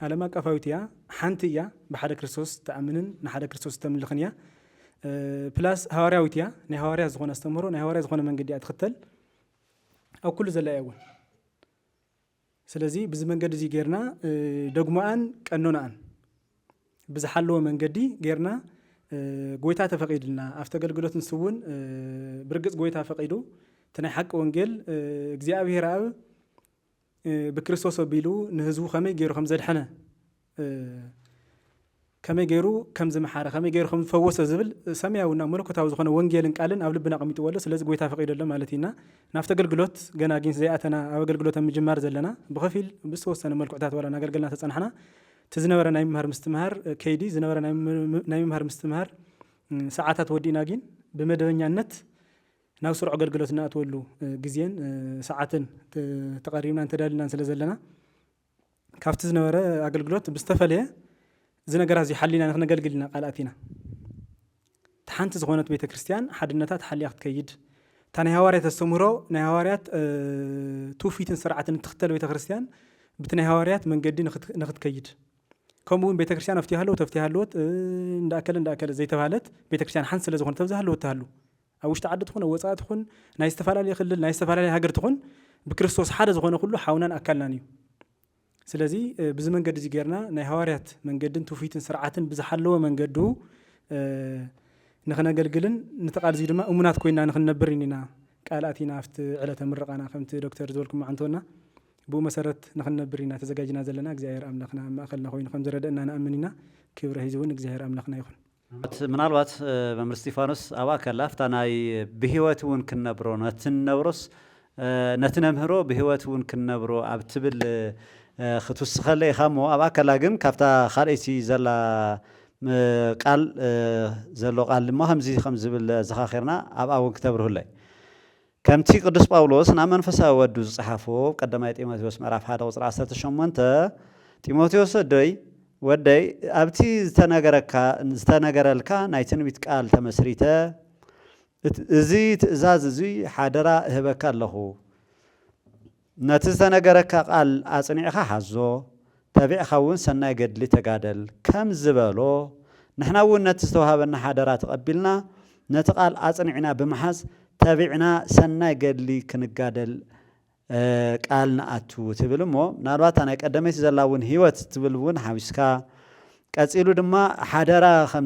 ዓለም አቀፋዊት እያ ሓንቲ እያ ብሓደ ክርስቶስ ተኣምንን ንሓደ ክርስቶስ ተምልኽን እያ ፕላስ ሃዋርያዊት እያ ናይ ሃዋርያ ዝኾነ ኣስተምህሮ ናይ ሃዋርያ ዝኾነ መንገዲ እያ ትኽተል ኣብ ኩሉ ዘላ እያ እውን ስለዚ ብዚ መንገዲ እዚ ጌርና ዶግማኣን ቀኖናኣን ብዝሓለወ መንገዲ ጌርና ጎይታ ተፈቂድልና ኣብቲ ኣገልግሎት ንስውን ብርግጽ ጎይታ ፈቂዱ እቲ ናይ ሓቂ ወንጌል እግዚኣብሔር ኣብ ብክርስቶስ ኣቢሉ ንህዝቡ ከመይ ገይሩ ከም ዘድሐነ ከመይ ገይሩ ከም ዝመሓረ ከመይ ገይሩ ከም ዝፈወሰ ዝብል ሰማያዊና መለኮታዊ ዝኾነ ወንጌልን ቃልን ኣብ ልብና ቀሚጥዎ ኣሎ ስለዚ ጎይታ ፈቂደሎ ማለት ኢና ናብቲ ኣገልግሎት ገና ግን ዘይኣተና ኣብ ኣገልግሎት ምጅማር ዘለና ብኸፊል ብዝተወሰነ መልክዕታት ዋላ ናገልግልና ተፀናሕና ትዝነበረ ናይ ምምሃር ምስትምሃር ከይዲ ዝነበረ ናይ ምምሃር ምስትምሃር ሰዓታት ወዲና ግን ብመደበኛነት ናብ ስሩዕ ኣገልግሎት እናኣትወሉ ግዜን ሰዓትን ተቐሪብና እንተዳልናን ስለ ዘለና ካብቲ ዝነበረ ኣገልግሎት ብዝተፈለየ እዚ ነገራት እዚ ሓሊና ንክነገልግልና ቃልኣቲና ተሓንቲ ዝኾነት ቤተ ክርስቲያን ሓድነታት ሓልያ ክትከይድ እታ ናይ ሃዋርያት ኣስተምህሮ ናይ ሃዋርያት ትውፊትን ስርዓትን እትኽተል ቤተ ክርስቲያን ብቲ ናይ ሃዋርያት መንገዲ ንክትከይድ ከምኡውን ቤተ ክርስቲያን ኣፍቲ ሃለወት እንዳኣከለ ዘይተባሃለት ቤተ ክርስቲያን ሓንቲ ስለ ዝኾነ ተብዚ ሃለወት ትሃሉ ኣብ ውሽጢ ዓዲ ትኹን ኣብ ወፃኢ ትኹን ናይ ዝተፈላለየ ክልል ናይ ዝተፈላለየ ሃገር ትኹን ብክርስቶስ ሓደ ዝኾነ ኩሉ ሓውናን ኣካልናን እዩ ስለዚ ብዚ መንገዲ እዚ ጌርና ናይ ሃዋርያት መንገድን ትውፊትን ስርዓትን ብዝሓለወ መንገዱ ንኽነገልግልን ንተቃል እዚ ድማ እሙናት ኮይና ንክንነብር ኢና ቃልኣቲና ኣብቲ ዕለተ ምረቃና ከምቲ ዶክተር ዝበልኩም ማዓንቶና ብኡ መሰረት ንክንነብር ኢና ተዘጋጅና ዘለና እግዚኣብሔር ኣምላኽና ማእኸልና ኮይኑ ከም ዝረድአና ንኣምን ኢና ክብሪ ሒዙውን እግዚኣብሔር ኣምላኽና ይኹን ምናልባት መምህር እስጢፋኖስ ኣብኣ ከላ ፍታ ናይ ብሂወት እውን ክንነብሮ ነትንነብሮስ ነቲ ነምህሮ ብሂወት እውን ክንነብሮ ኣብ ትብል ክትውስኸለ ኢኻ እሞ ኣብኣ ከላ ግን ካብታ ካልአይቲ ዘላ ቃል ዘሎ ቃል ድማ ከምዚ ከም ዝብል ዘኻኺርና ኣብኣ እውን ክተብርህለይ ከምቲ ቅዱስ ጳውሎስ ናብ መንፈሳዊ ወዱ ዝፅሓፎ ቀዳማይ ጢሞቴዎስ ምዕራፍ 1 ቁፅሪ 18 ጢሞቴዎስ ወደይ ኣብቲ ዝተነገረልካ ናይ ትንቢት ቃል ተመስሪተ እዚ ትእዛዝ እዚ ሓደራ እህበካ ኣለኹ ነቲ ዝተነገረካ ቃል ኣጽኒዕኻ ሓዞ ተቢዕኻ እውን ሰናይ ገድሊ ተጋደል ከም ዝበሎ ንሕና እውን ነቲ ዝተዋሃበና ሓደራ ተቐቢልና ነቲ ቃል ኣጽኒዕና ብምሓዝ ተቢዕና ሰናይ ገድሊ ክንጋደል ቃል ንኣቱ ትብል እሞ ምናልባት ናይ ቀደመይቲ ዘላ እውን ሂወት ትብል እውን ሓዊስካ ቀፂሉ ድማ ሓደራ ከም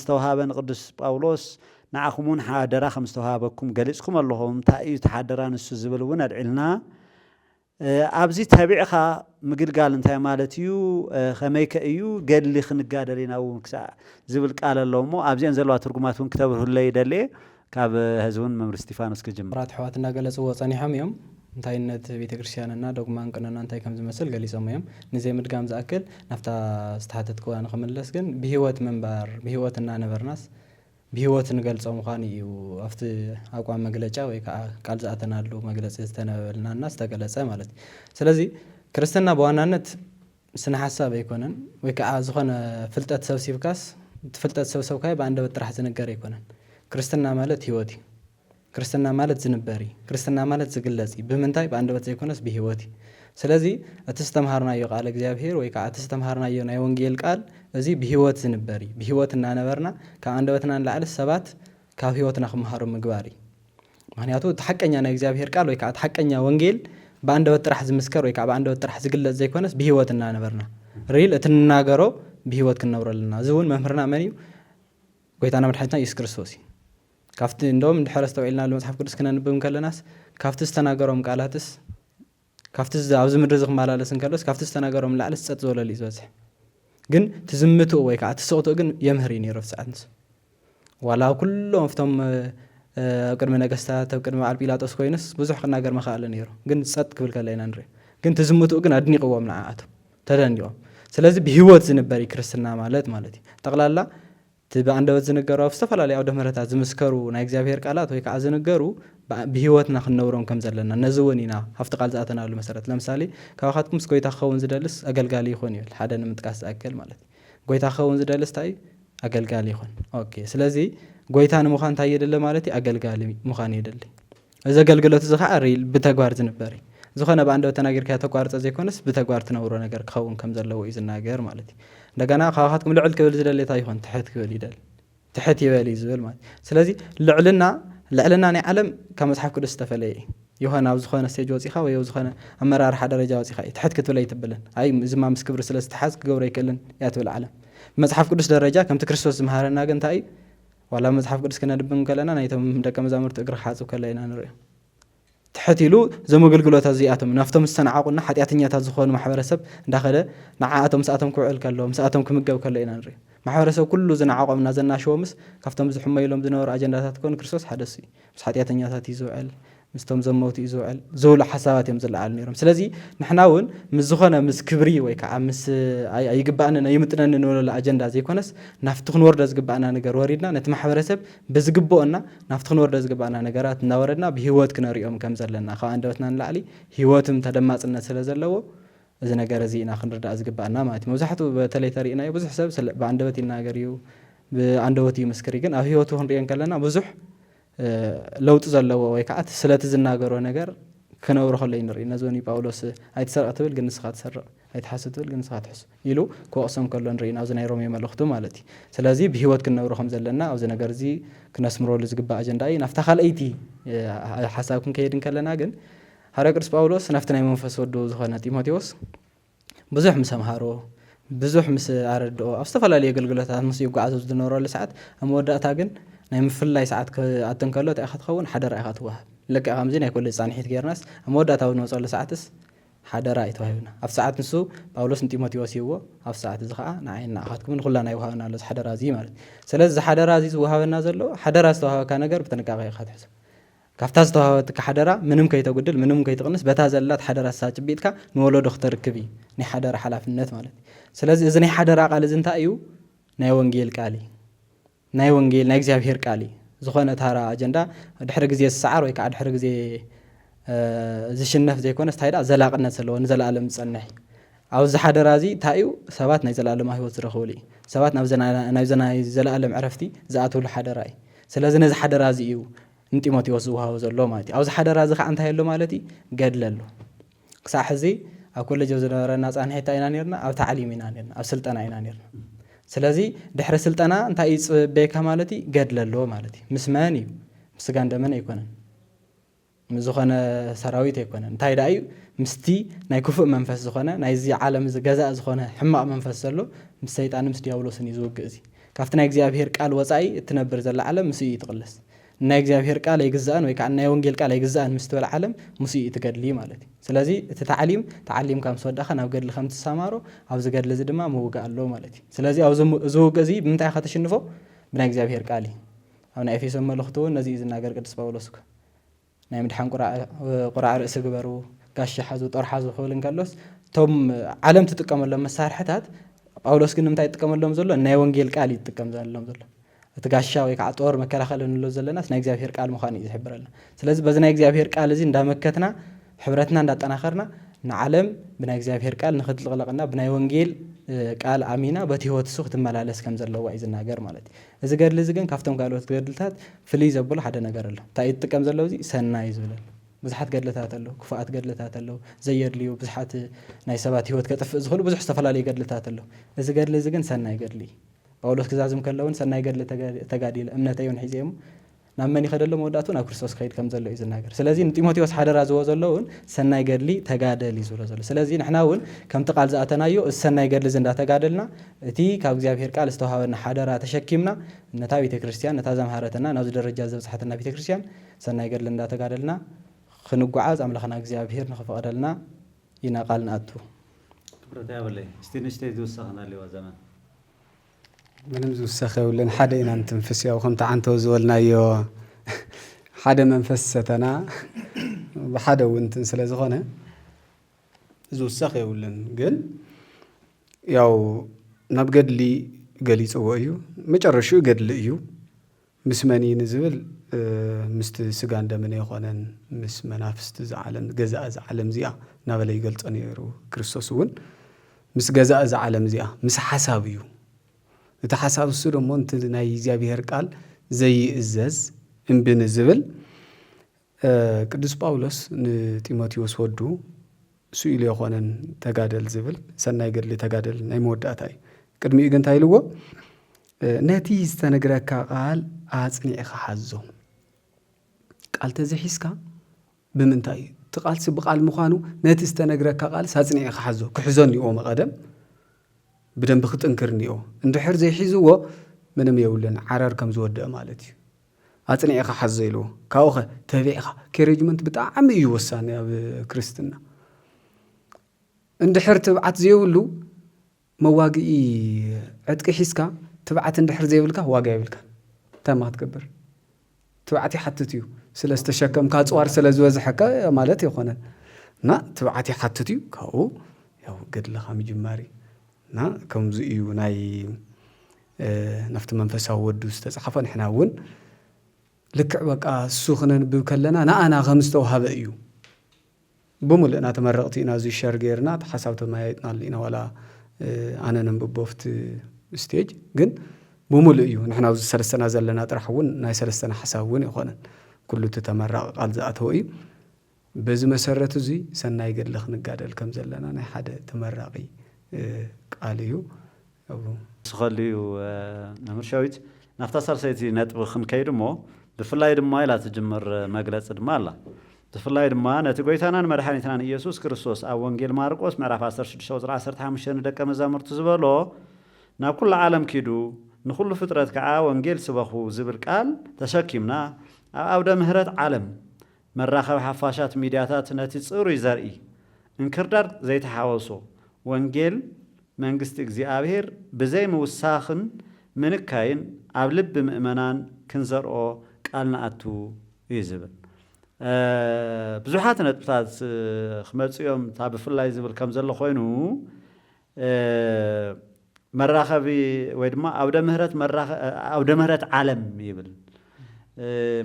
ዝተዋሃበ ንቅዱስ ጳውሎስ ንዓኹም እውን ሓደራ ከም ዝተዋሃበኩም ገሊፅኩም ኣለኹም እንታይ እዩ እቲ ሓደራ ንሱ ዝብል እውን ኣድዒልና ኣብዚ ተቢዕኻ ምግልጋል እንታይ ማለት እዩ ከመይ ከ እዩ ገድሊ ክንጋደል ኢና እውን ክሳዕ ዝብል ቃል ኣሎ እሞ ኣብዚአን ዘለዋ ትርጉማት እውን ክተብርህለይ ይደልየ ካብ ህዝቡን መምህር እስጢፋኖስ ክጅምር ኣሕዋት እናገለፅዎ ፀኒሖም እዮም እንታይነት ቤተ ክርስቲያንና ዶግማን ቅንና እንታይ ከም ዝመስል ገሊፆም እዮም ንዘይ ምድጋም ዝኣክል ናፍታ ዝተሓተትክዋ ንክምለስ ግን ብሂወት ምንባር ብሂወት እናነበርናስ ብሂወት ንገልፆ ምዃኑ እዩ ኣብቲ ኣቋም መግለጫ ወይ ከዓ ቃል ዝኣተናሉ መግለፂ ዝተነበበልናና ዝተገለፀ ማለት እዩ ስለዚ ክርስትና ብዋናነት ስነ ሓሳብ ኣይኮነን ወይ ከዓ ዝኾነ ፍልጠት ሰብሲብካስ ፍልጠት ሰብሰብካይ ብኣንደበት ጥራሕ ዝንገር ኣይኮነን ክርስትና ማለት ሂወት እዩ ክርስትና ማለት ዝንበሪ ክርስትና ማለት ዝግለጽ ብምንታይ በአንደበት ዘይኮነስ ብሂወት ስለዚ እቲ ዝተምሃርናዮ ቃል እግዚአብሔር ወይ ከዓ እቲ ዝተምሃርናዮ ናይ ወንጌል ቃል እዚ ብሂወት ዝንበሪ ብሂወት እናነበርና ካብ አንደበትና ንላዕሊ ሰባት ካብ ሂወትና ክመሃሩ ምግባሪ ምክንያቱ እቲ ሓቀኛ ናይ እግዚአብሔር ቃል ወይ ከዓ እቲ ሓቀኛ ወንጌል በአንደበት ጥራሕ ዝምስከር ወይ ከዓ በአንደበት ጥራሕ ዝግለጽ ዘይኮነስ ብሂወት እናነበርና ሪል እቲ ንናገሮ ብሂወት ክንነብረልና ዝውን መምህርና መን እዩ ጎይታና መድሓኒትና ኢየሱስ ክርስቶስ ካፍቲ እንደውም ድሕረ ዝተውዒልና ለመጽሓፍ ቅዱስ ክነንብብ ከለናስ ካፍቲ ዝተናገሮም ቃላትስ ካፍቲ ኣብዚ ምድሪ ዝኽመላለስን ከሎስ ካፍቲ ዝተናገሮም ላዕሊ ፀጥ ዝበለሉ እዩ ዝበፅሕ ግን ትዝምትኡ ወይ ከዓ ትስቕትኡ ግን የምህር እዩ ነይሩ ኣብቲ ሰዓት ዋላ ኩሎም እፍቶም ቅድሚ ነገስታት ኣብ ቅድሚ በዓል ጲላጦስ ኮይኑስ ብዙሕ ክናገር መኽኣለ ነይሩ ግን ፀጥ ክብል ከለና ንሪኦ ግን ትዝምትኡ ግን ኣድኒቕዎም ንዓኣቶም ተደኒቖም ስለዚ ብሂወት ዝንበር ክርስትና ማለት እዩ ጠቕላላ በአንደበት ዝነገሩ ኣብ ዝተፈላለዩ ኣውደ ምሕረታት ዝምስከሩ ናይ እግዚአብሔር ቃላት ወይ ከዓ ዝነገሩ ብሂወትና ክንነብሮም ከም ዘለና ነዚ እውን ኢና ሃፍቲ ቃል ዝኣተናሉ መሰረት ለምሳሌ ካብኻትኩም ጎይታ ክኸውን ዝደልስ ኣገልጋሊ ይኹን ይብል ሓደ ንምጥቃስ ዝኣክል ማለት እዩ ጎይታ ክኸውን ዝደልስ እንታይ ኣገልጋሊ ይኹን ኦኬ ስለዚ ጎይታ ንምዃን እንታይ የደሊ ማለት እዩ ኣገልጋሊ ምዃን የደሊ እዚ ኣገልግሎት እዚ ከዓ ሪል ብተግባር ዝንበር እዩ ዝኾነ በአንደበት ተናጊርካ ተቋርፀ ዘይኮነስ ብተግባር ትነብሮ ነገር ክኸውን ከም ዘለዎ እዩ ዝናገር ማለት እዩ እንደገና ካብኻትኩም ልዕል ክብል ዝደሊ እንታይ ይኹን ትሕት ክብል ይደሊ ትሕት ይበል እዩ ዝብል ማለት ስለዚ ልዕልና ናይ ዓለም ካብ መጽሓፍ ቅዱስ ዝተፈለየ ይሆን ኣብ ዝኾነ ስቴጅ ወፂኻ ወይ ኣብ ዝኾነ ኣመራርሓ ደረጃ ወፂኻ ትሕት ክትብል ኣይትብልን ኣይ እዚማ ምስ ክብሪ ስለ ዝተሓዝ ክገብሮ ኣይክእልን እያ ትብል ዓለም መጽሓፍ ቅዱስ ደረጃ ከምቲ ክርስቶስ ዝምሃረና ግን እንታይ ዋላ መጽሓፍ ቅዱስ ክነንብብ ከለና ናይቶም ደቀ መዛሙርቲ እግሪ ክሓፅብ ከለና ንሪኦ تحتيلو زمغلغلوتا زياتهم نفتم استنعقنا حتياتنياتا زخون محبرسب داخله نعاتهم ساعتهم كوعل كلهم ساعتهم كمغب كله إنا نري محبرسب كله زنعقمنا زنا شومس كفتم زحميلهم زنور أجندات كون كريستوس حدثي بس حتياتنياتا تيزوعل مستم زموت يزوعل زول حسابات يمزل على نيرم سلازي نحناون مزخنا مز كبري ወይ ከዓ ምስ ኣይግባእና ይምጥነን ንወለ አጀንዳ ዘይኮነስ ናፍትኽን ወርደ ዝግባእና ነገር ወሪድና ነቲ ማሕበረሰብ በዝግቦና ናፍትኽን ወርደ ዝግባእና ነገራት እናወረድና ብህይወት ክነሪኦም ከም ዘለና ካብ አንደበትና ንላዕሊ ህይወትም ተደማጽነት ስለ ዘለዎ እዚ ነገር እዚ ኢና ክንርዳእ ዝግባእና ማለት መብዛሕቱ በተለይ ተሪእናዮ ብዙሕ ሰብ በአንደበት ይናገር እዩ በአንደበት ይመስክር ግን ኣብ ህይወቱ ክንሪአን ከለና ብዙሕ ለውጥ ዘለዎ ወይ ከዓ ስለቲ ዝናገሮ ነገር ከነብሮ ከለይ ንርኢ ነዞኒ ጳውሎስ ኣይትሰርቕ ትብል ግን ንስኻ ትሰርቕ ኣይትሓስብ ትብል ግን ንስኻ ትሕስ ኢሉ ክወቅሶም ከሎ ንሪኢና ኣብዚ ናይ ሮሜ መልእኽቱ ማለት እዩ ስለዚ ብሂወት ክንነብሮ ከም ዘለና ኣብዚ ነገር እዚ ክነስምረሉ ዝግባእ አጀንዳ እዩ ናፍታ ካልአይቲ ሓሳብ ክንከይድ ከለና ግን ሃረ ቅዱስ ጳውሎስ ናፍቲ ናይ መንፈስ ወዱ ዝኾነ ጢሞቴዎስ ብዙሕ ምስ ኣምሃሮ ብዙሕ ምስ ኣረድኦ ኣብ ዝተፈላለዩ ኣገልግሎታት ምስ ይጓዓዙ ዝነበረሉ ሰዓት ኣብ መወዳእታ ግን ናይ ምፍላይ ሰዓት ኣተንከሎ እንታይ ክትኸውን ሓደራ ኢኻ ትወሃብ ልክዕ ከምዚ ናይ ኩሉ ፃንሒት ጌርናስ ኣብ መወዳእታ ንወፀሉ ሰዓትስ ሓደራ ይተዋሂብና ኣብ ሰዓት ንሱ ጳውሎስ ንጢሞቴዎስ ይዎ ኣብ ሰዓት እዚ ከዓ ንዓይን ንኣኻትኩም ንኩላና ይወሃበና ኣሎ ሓደራ እዚ ማለት ስለዚ ሓደራ እዚ ዝወሃበና ዘሎ ሓደራ ዝተዋሃበካ ነገር ብጥንቃቄ ኢኻ ትሕሰብ ካብታ ዝተዋሃበትካ ሓደራ ምንም ከይተጉድል ምንም ከይትቕንስ በታ ዘላት ሓደራ ሳጭቢጥካ ንወለዶ ክትርክብ እዩ ናይ ሓደራ ሓላፍነት ማለት ስለዚ እዚ ናይ ሓደራ ቃል እዚ እንታይ እዩ ናይ ወንጌል ቃል ናይ ወንጌል ናይ እግዚአብሔር ቃል ዝኾነ ታራ አጀንዳ ድሕሪ ግዜ ዝሰዓር ወይ ከዓ ድሕሪ ግዜ ዝሽነፍ ዘይኮነስ ታይዳ ዘላቅነት ዘለዎ ንዘላለም ዝጸንሕ ኣብዚ ሓደራ እዚ እንታይ እዩ ሰባት ናይ ዘላለም ህይወት ዝረኽብሉ እዩ ሰባት ናብ ዘላለም ዕረፍቲ ዝኣትውሉ ሓደራ እዩ ስለዚ ነዚ ሓደራ እዚ እዩ ንጢሞቴዎስ ዝወሃቦ ዘሎ ማለት እዩ ኣብዚ ሓደራ እዚ ከዓ እንታይ ኣሎ ማለት እዩ ገድሊ ኣሎ ክሳብ ሕዚ ኣብ ኮሌጅ ዝነበረና ጻንሒታ ኢና ነርና ኣብ ተዓሊም ኢና ነርና ኣብ ስልጠና ኢና ነርና ስለዚ ድሕሪ ስልጠና እንታይ ይጽበየካ ማለት እዩ ገድሊ ኣሎ ማለት እዩ ምስ መን እዩ ምስ ጋን ደመን ኣይኮነን ምዝኾነ ሰራዊት ኣይኮነን እንታይ ዳ እዩ ምስቲ ናይ ክፉእ መንፈስ ዝኾነ ናይ እዚ ዓለም ዝገዛእ ዝኾነ ሕማቕ መንፈስ ዘሎ ምስ ሰይጣን ምስ ዲያብሎስን እዩ ዝውግእ እዚ ካብቲ ናይ እግዚአብሔር ቃል ወፃኢ እትነብር ዘላ ዓለም ምስ እዩ ትቕለስ ናይ እግዚአብሔር ቃል ኣይግዛእን ወይ ከዓ ናይ ወንጌል ቃል ኣይግዛእን ምስ ትበል ዓለም ምስ እዩ ትገድሊ ማለት እዩ ስለዚ እቲ ተዓሊምካ ምስ ወዳእኻ ናብ ገድሊ ከም ትሰማሮ ኣብዚ ገድሊ እዚ ድማ ምውጋእ ኣሎ ማለት እዩ ስለዚ ኣብዚ ዝውግእ እዚ ብምንታይ ኢኻ ተሽንፎ ብናይ እግዚአብሔር ቃል እዩ ኣብ ናይ ኤፌሶን መልእኽቱ እውን ነዚ እዩ ዝናገር ቅዱስ ጳውሎስ ናይ ምድሓን ቁራዕ ርእሲ ግበሩ ጋሻ ሓዙ ጦር ሓዙ ክብል እንከሎስ እቶም ዓለም ትጥቀመሎም መሳርሕታት ጳውሎስ ግን ንምንታይ ይጥቀመሎም ዘሎ ናይ ወንጌል ቃል ይጥቀም ዘሎም ዘሎ እቲ ጋሻ ወይ ከዓ ጦር መከላኸሊ እንብሎ ዘለናስ ናይ እግዚአብሔር ቃል ምዃኑ እዩ ዝሕብረልና ስለዚ በዚ ናይ እግዚአብሔር ቃል እዚ እንዳመከትና ሕብረትና እንዳጠናኸርና ንዓለም ብናይ እግዚአብሔር ቃል ንኽትልቕለቕና ብናይ ወንጌል ቃል ኣሚና በቲ ህይወት እሱ ክትመላለስ ከም ዘለዋ እዩ ዝናገር ማለት እዩ እዚ ገድሊ እዚ ግን ካብቶም ካልኦት ገድልታት ፍልይ ዘብሎ ሓደ ነገር ኣሎ እንታይ ይጥቀም ዘሎ እዚ ሰናይ ዝብለል ብዙሓት ገድልታት ኣለዉ ክፉኣት ገድልታት ኣለዉ ዘየድልዩ ብዙሓት ናይ ሰባት ህይወት ከጥፍእ ዝኽእሉ ብዙሕ ዝተፈላለዩ ገድልታት ኣለዉ እዚ ገድሊ እዚ ግን ሰናይ ገድሊ እዩ ጳውሎስ ክዛዝም ከለውን ሰናይ ገድሊ ተጋዲለ እምነተይ እውን ሒዘ እሞ ናብ መን ይኸደሎ መወዳእቱ ናብ ክርስቶስ ከይድ ከም ዘሎ እዩ ዝናገር ስለዚ ንጢሞቴዎስ ሓደራ ዝዎ ዘሎ እውን ሰናይ ገድሊ ተጋደል እዩ ዝብሎ ዘሎ ስለዚ ንሕና እውን ከምቲ ቃል ዝኣተናዮ እዚ ሰናይ ገድሊ እዚ እንዳተጋደልና እቲ ካብ እግዚአብሔር ቃል ዝተዋሃበና ሓደራ ተሸኪምና ነታ ቤተ ክርስቲያን ነታ ዘምሃረትና ናብዚ ደረጃ ዘብፅሓትና ቤተ ክርስቲያን ሰናይ ገድሊ እንዳተጋደልና ክንጓዓዝ ኣምላኽና እግዚአብሔር ንኽፈቐደልና ኢና ቃል ንኣቱ ትኩረት ያበለይ እስቲ ንእሽተይ ዝውሰኸና ኣለዋ ዘመን ምንም ዝውሰኸ የብለን ሓደ ኢና ንትንፍስ ያው ከምቲ ዓንተ ዝበልናዮ ሓደ መንፈስ ሰተና ብሓደ ውንትን ስለ ዝኾነ ዝውሰኸ የብለን ግን ያው ናብ ገድሊ ገሊፅዎ እዩ መጨረሻኡ ገድሊ እዩ ምስ መን ንዝብል ምስቲ ስጋን ደምን ኣይኮነን ምስ መናፍስቲ ዝዓለም ገዛእ ዝዓለም እዚኣ እናበለ ይገልፆ ነይሩ ክርስቶስ እውን ምስ ገዛእ ዝዓለም እዚኣ ምስ ሓሳብ እዩ እቲ ሓሳብ እሱ ደሞ እንት ናይ እግዚአብሔር ቃል ዘይእዘዝ እምቢ ንዝብል ቅዱስ ጳውሎስ ንጢሞቴዎስ ወዱ እሱ ኢሉ የኾነን ተጋደል ዝብል ሰናይ ገድሊ ተጋደል ናይ መወዳእታ እዩ ቅድሚኡ ግን እንታይ ኢልዎ ነቲ ዝተነግረካ ቃል ኣጽኒዕኻ ሓዞ ቃል ተዘሒዝካ ብምንታይ እዩ እቲ ቃልሲ ብቃል ምዃኑ ነቲ ዝተነግረካ ቃል ሳጽኒዕኻ ሓዞ ክሕዞ እኒኦ መቐደም بدن بختنكرنيو انت حرزي حيزو منم يولن عرر كم زود مالتي ኣጽኒዕኻ ሓዘ ኢልዎ ካብኡኸ ተቢዕኻ ኬሬጅመንት ብጣዕሚ እዩ ወሳኒ ኣብ ክርስትና እንድሕር ትብዓት ዘይብሉ መዋግኢ ዕጥቂ ሒዝካ ትብዓት እንድሕር ዘይብልካ ዋጋ ይብልካ እንታይ ማ ክትገብር ትብዓት ይሓትት እዩ ስለ ዝተሸከምካ ኣፅዋር ስለ ዝበዝሐካ ማለት ይኾነን እና ትብዓት ይሓትት እዩ ካብኡ ያው ገድለኻ ምጅማር እና ከምዚ እዩ ናይ ናፍቲ መንፈሳዊ ወዱ ዝተጻሕፈ ንሕና እውን ልክዕ በቃ እሱ ክነንብብ ከለና ንኣና ከም ዝተውሃበ እዩ ብሙሉእ እና ተመረቕቲ ኢና እዚ ሸር ጌርና ሓሳብ ተማያይጥና ኢና ዋላ ኣነ ነንብቦ ፍቲ ስቴጅ ግን ብሙሉእ እዩ ንሕና ኣብዚ ሰለስተና ዘለና ጥራሕ እውን ናይ ሰለስተና ሓሳብ እውን ይኾነን ኩሉ እቲ ተመራቂ ቃል ዝኣተወ እዩ በዚ መሰረት እዚ ሰናይ ገድሊ ክንጋደል ከም ዘለና ናይ ሓደ ተመራቂ ቃል እዩ ስኸልዩ መምህር ሸዊት ናፍታ ሳልሰይቲ ነጥቢ ክንከይድ እሞ ብፍላይ ድማ ኢላ ትጅምር መግለፂ ድማ ኣላ ብፍላይ ድማ ነቲ ጎይታናን መድሓኒትናን ኢየሱስ ክርስቶስ ኣብ ወንጌል ማርቆስ ምዕራፍ 16:15 ደቀ መዛሙርቱ ዝበሎ ናብ ኩሉ ዓለም ኪዱ ንኩሉ ፍጥረት ከዓ ወንጌል ስበኹ ዝብል ቃል ተሸኪምና ኣብ ኣውደ ምህረት ዓለም መራኸቢ ሓፋሻት ሚድያታት ነቲ ጽሩይ ዘርኢ እንክርዳድ ዘይተሓወሶ ወንጌል መንግስቲ እግዚኣብሔር ብዘይ ምውሳኽን ምንካይን ኣብ ልቢ ምእመናን ክንዘርኦ ቃል ንኣቱ እዩ ዝብል ብዙሓት ነጥብታት ክመፅኦም እታ ብፍላይ ዝብል ከም ዘሎ ኮይኑ መራኸቢ ወይ ድማ ኣውደ ምህረት ዓለም ይብል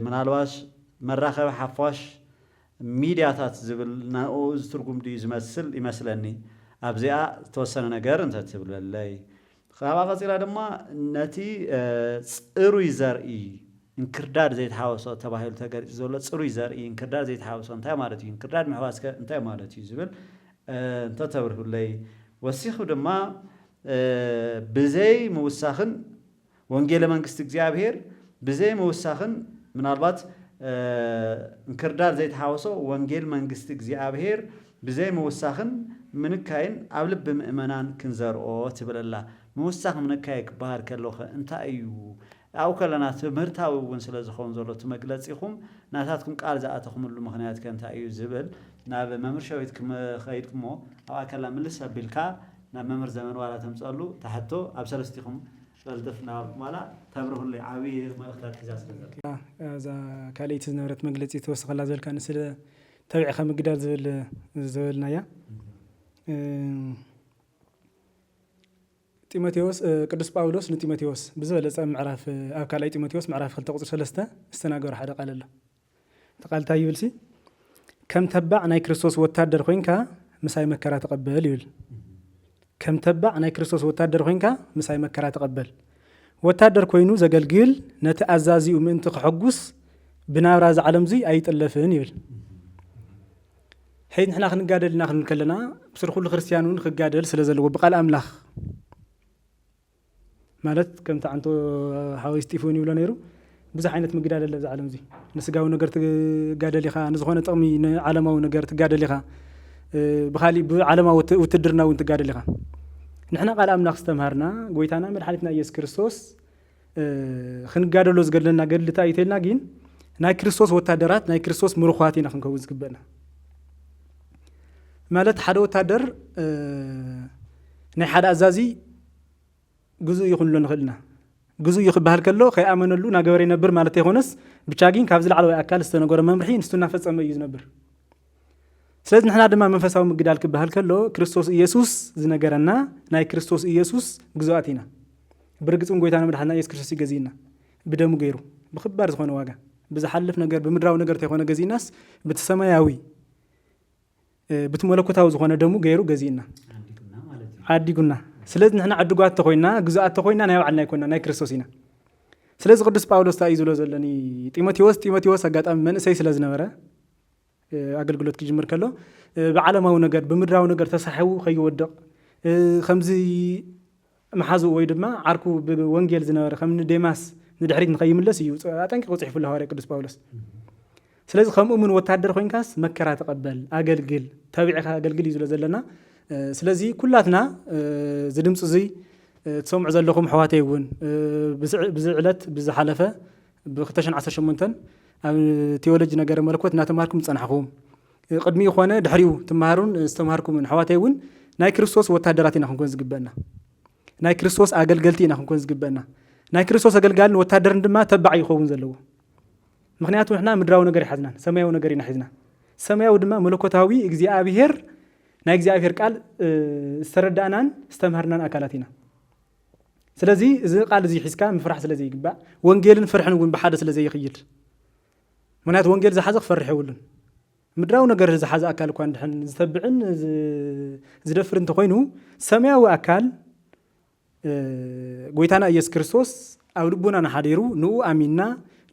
ምናልባሽ መራኸቢ ሓፋሽ ሚድያታት ዝብል ናብኡ ዝትርጉም ድዩ ዝመስል ይመስለኒ ኣብዚኣ ዝተወሰነ ነገር እንተትብለለይ ካብኣ ቀፂላ ድማ ነቲ ጽሩይ ዘርኢ እንክርዳድ ዘይተሓወሶ ተባሂሉ ተገሪፁ ዘሎ ጽሩይ ዘርኢ እንክርዳድ ዘይተሓወሶ እንታይ ማለት እዩ እንክርዳድ ምሕዋስከ እንታይ ማለት እዩ ዝብል እንተተብርሁለይ ወሲኹ ድማ ብዘይ ምውሳኽን ወንጌለ መንግስቲ እግዚኣብሔር ብዘይ ምውሳኽን ምናልባት እንክርዳድ ዘይተሓወሶ ወንጌል መንግስቲ እግዚኣብሔር ብዘይ ምውሳኽን ምንካይን ኣብ ልቢ ምእመናን ክንዘርኦ ትብለላ ምውሳኽ ምንካይ ክበሃል ከለኸ እንታይ እዩ ኣብኡ ከለና ትምህርታዊ እውን ስለ ዝኸውን ዘሎ ትመግለፂኹም ናታትኩም ቃል ዝኣተኹምሉ ምክንያት ከእንታይ እዩ ዝብል ናብ መምህር ሸዊት ክኸይድ እሞ ኣብኣ ከላ ምልስ ኣቢልካ ናብ መምህር ዘመን ዋላ ተምፀሉ ተሕቶ ኣብ ሰለስቲኹም ቀልጥፍ ናብኩም ዋላ ተብርሁለይ ዓብዪ መልእኽታት ሒዛ ስለዘሎ እዛ ካልእቲ ዝነበረት መግለፂ ተወስኸላ ዝበልካ ንስለ ተቢዕኻ ምግዳል ዝበልናያ ጢሞቴዎስ ቅዱስ ጳውሎስ ንጢሞቴዎስ ብዝበለፀ ምዕራፍ ኣብ ካልኣይ ጢሞቴዎስ ምዕራፍ 2:3 ዝተናገሩ ሓደ ቃል ኣሎ ተቃል እንታይ ይብል ሲ ከም ተባዕ ናይ ክርስቶስ ወታደር ኮይንካ ምሳይ መከራ ተቀበል ይብል ከም ተባዕ ናይ ክርስቶስ ወታደር ኮይንካ ምሳይ መከራ ተቀበል ወታደር ኮይኑ ዘገልግል ነቲ ኣዛዚኡ ምእንቲ ክሕጉስ ብናብራ ዝዓለም ዙይ ኣይጥለፍን ይብል حين نحن خنقادل ناخذ كلنا بصير كل خريستيانون خقادل سلازل وبقال أملاخ مالت كم تعنتو حاوي ستيفوني ولا نيرو بزح عينت مقدال اللي زعلم زي نسقاو نقرت قادل يخا نزخونة طقمي عالماو نقرت قادل يخا بخالي بعالماو وتدرنا وانت قادل يخا نحن قال أملاخ استمهرنا قويتانا من حالتنا يس كريستوس خنقادلو زقال لنا قال لتايتلنا جين ناي كريستوس وتادرات ناي كريستوس مروخواتي ناخن كوز قبنا مالت حدا وتادر ناي حدا أزازي جزء يخون لنا خلنا جزء يخبه هالكلو خي آمن له ناقوري نبر مالتي خونس بتشاقين كافزل على أكل استنقور ممرحين استنافس أميز نبر سلازم نحن عندما منفساو مقدال كبه هالكلو كريستوس إيسوس زنقرنا ناي كريستوس إيسوس جزءاتنا برقصون قويتانا مدحنا يس كريستوس يجزينا بدمو غيرو بخبار زخونه واقع بز حلف نقر بمدراو نقر تيخونه جزيناس بتسماياوي بتملكوتاو زخونه دمو غيرو جزينا عادي قلنا سلازم نحن عدقات تخوينا جزءات تخوينا نايو عنا يكوننا ناي كريستوسينا سلازم قدس باولوس تايزو لزلني تيموتيوس أقام من سي سلازم نورا أقلقلوت كيجمر كله بعالماو نقر بمدراو نقر تسحو خيو ودق خمزي محازو ويدما عاركو بونجيل زنورا خمن ديماس ندحريت نقيم الله سيو أتنك قطع في الهواري قدس باولوس سلازم خم من وتعدر خوين كاس مكرا تقبل أقلقل تابعي أقلقل يزول زلنا سلازي كلاتنا زدمص زي تسمع زلكم حواتي ون بزعلت بزحلفه ب2018 ኣብ ቴዎሎጂ ነገር መለኮት እናተማሃርኩም ጸናሕኩም ቅድሚ ይኾነ ድሕሪው ትማሃሩን ዝተማሃርኩምን ሓዋተይ እውን ናይ ክርስቶስ ወታደራት ኢና ክንኮን ዝግበአና ናይ ክርስቶስ ኣገልገልቲ ኢና ክንኮን ዝግበአና ናይ ክርስቶስ ኣገልጋልን ወታደርን ድማ ተባዕ ይኸውን ዘለዎ ምክንያቱ ንሕና ምድራዊ ነገር ይሓዝናን ሰማያዊ ነገር ኢና ሒዝና ሰማያዊ ድማ መለኮታዊ እግዚአብሔር ናይ እግዚአብሔር ቃል ዝተረዳእናን ዝተምሃርናን ኣካላት ኢና ስለዚ እዚ ቃል እዚ ሒዝካ ምፍራሕ ስለዚ ይግባእ ወንጌልን ፍርሕን እውን ብሓደ ስለዚ ይኽይድ ምክንያቱ ወንጌል ዝሓዘ ክፈርሕ የብሉን ምድራዊ ነገር ዝሓዘ ኣካል እኳ እንድሕን ዝተብዕን ዝደፍር እንተኮይኑ ሰማያዊ ኣካል ጎይታና ኢየሱስ ክርስቶስ ኣብ ልቡና ናሓዲሩ ንኡ ኣሚንና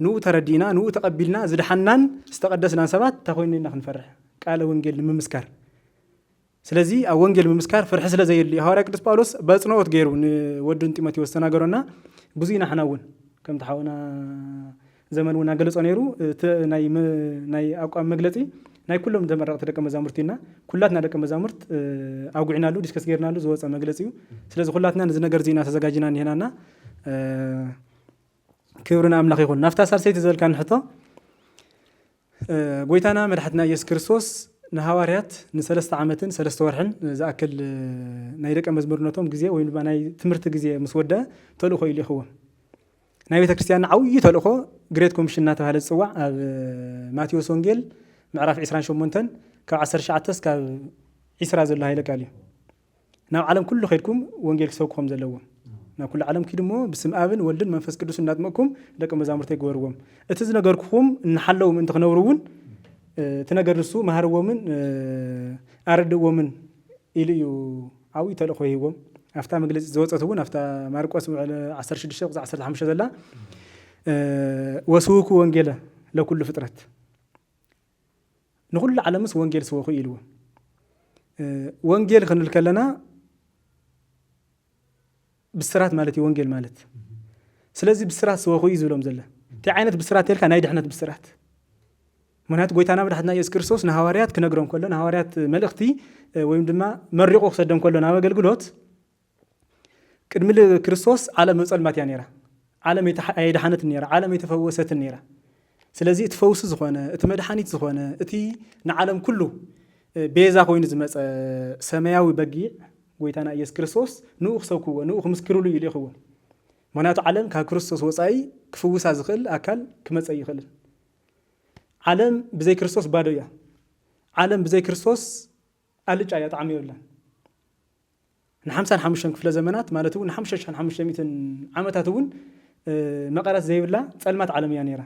ንኡ ተረዲና ንኡ ተቐቢልና ዝድሓናን ዝተቀደስናን ሰባት ተኮይኑና ክንፈርሕ ቃል ወንጌል ንምምስካር ስለዚ ኣብ ወንጌል ምምስካር ፍርሒ ስለዘየሊ ሐዋርያ ቅዱስ ጳውሎስ በጽንኦት ገይሩ ንወዱን ጢሞቴዎስ ተናገሮና ብዙይና ሓናውን ከም ተሓውና ዘመን እውን ገለጾ ነይሩ ናይ ኣቋም መግለጺ ናይ ኩሎም ተመረቕቲ ደቀ መዛሙርቲና ኩላትና ደቀ መዛሙርት ኣጉዕናሉ ዲስከስ ገርናሉ ዝወፀ መግለጺ እዩ ስለዚ ኩላትና ነዚ ነገር ዚና ተዘጋጅና ንሄናና ክብርና ኣምላኽ ይኹን ናፍታ ሳልሰይቲ ዘልካ ንሕቶ ጎይታና መድሓትና ኢየሱስ ክርስቶስ ንሐዋርያት ን3 ዓመትን 3 ወርሕን ዝኣክል ናይ ደቀ መዝሙርነቶም ግዜ ወይ ድማ ናይ ትምህርቲ ግዜ ምስ ወደአ ተልእኮ ኢሉ ይኸውን ናይ ቤተ ክርስቲያን ዓብዪ ተልእኮ ግሬት ኮሚሽን እናተባህለ ዝፅዋዕ ኣብ ማቴዎስ ወንጌል ምዕራፍ 28 ካብ 19 እስካብ 20 ዘሎ ሃይለ ቃል እዩ ናብ ዓለም ኩሉ ኸይድኩም ወንጌል ክሰብኩ ከም ዘለዎም ናብ ኩሉ ዓለም ኪድሞ ብስም ኣብን ወልድን መንፈስ ቅዱስ እናጥመቅኩም ደቀ መዛሙርተይ ግበርዎም እቲ ዝነገርኩኹም እናሓለዎም እንተ ክነብሩ እውን ትነገርሱ መሃርዎምን ኣረድዎምን ኢሉ እዩ ዓብዪ ተልእኮ ሂቦም ኣፍታ መግለፂ ዝወፀት እውን ኣፍታ ማርቆስ 16-15 ዘላ ወስውኩ ወንጌለ ለኩሉ ፍጥረት ንኩሉ ዓለምስ ወንጌል ስወኹ ኢልዎ ወንጌል ክንብል ከለና ብስራት ማለት እዩ ወንጌል ማለት ስለዚ ብስራት ስወኹ እዩ ዝብሎም ዘለ እንታይ ዓይነት ብስራት የልካ ናይ ድሕነት ብስራት ምክንያቱ ጎይታና መድሓትና ኢየሱስ ክርስቶስ ንሐዋርያት ክነግሮም ከሎ ንሐዋርያት መልእኽቲ ወይም ድማ መሪቆ ክሰደም ከሎ ናብ ኣገልግሎት ቅድሚ ክርስቶስ ዓለም መፀልማት እያ ነይራ ዓለም ኣይድሓነት ነይራ ዓለም ኣይተፈወሰት ነይራ ስለዚ እቲ ፈውሲ ዝኾነ እቲ መድሓኒት ዝኾነ እቲ ንዓለም ኩሉ ቤዛ ኮይኑ ዝመፀ ሰማያዊ በጊዕ ጎይታና ኢየሱስ ክርስቶስ ንኡ ክሰብክዎ ንኡ ክምስክርሉ ኢሉ ይኸውን ምክንያቱ ዓለም ካብ ክርስቶስ ወፃኢ ክፍውሳ ዝኽእል ኣካል ክመፀ ይኽእል ዓለም ብዘይ ክርስቶስ ባዶ እያ ዓለም ብዘይ ክርስቶስ ኣልጫ እያ ጣዕሚ የብላን ን55 ክፍለ ዘመናት ማለት እውን ን5500 ዓመታት እውን መቐረት ዘይብላ ጸልማት ዓለም እያ ነይራ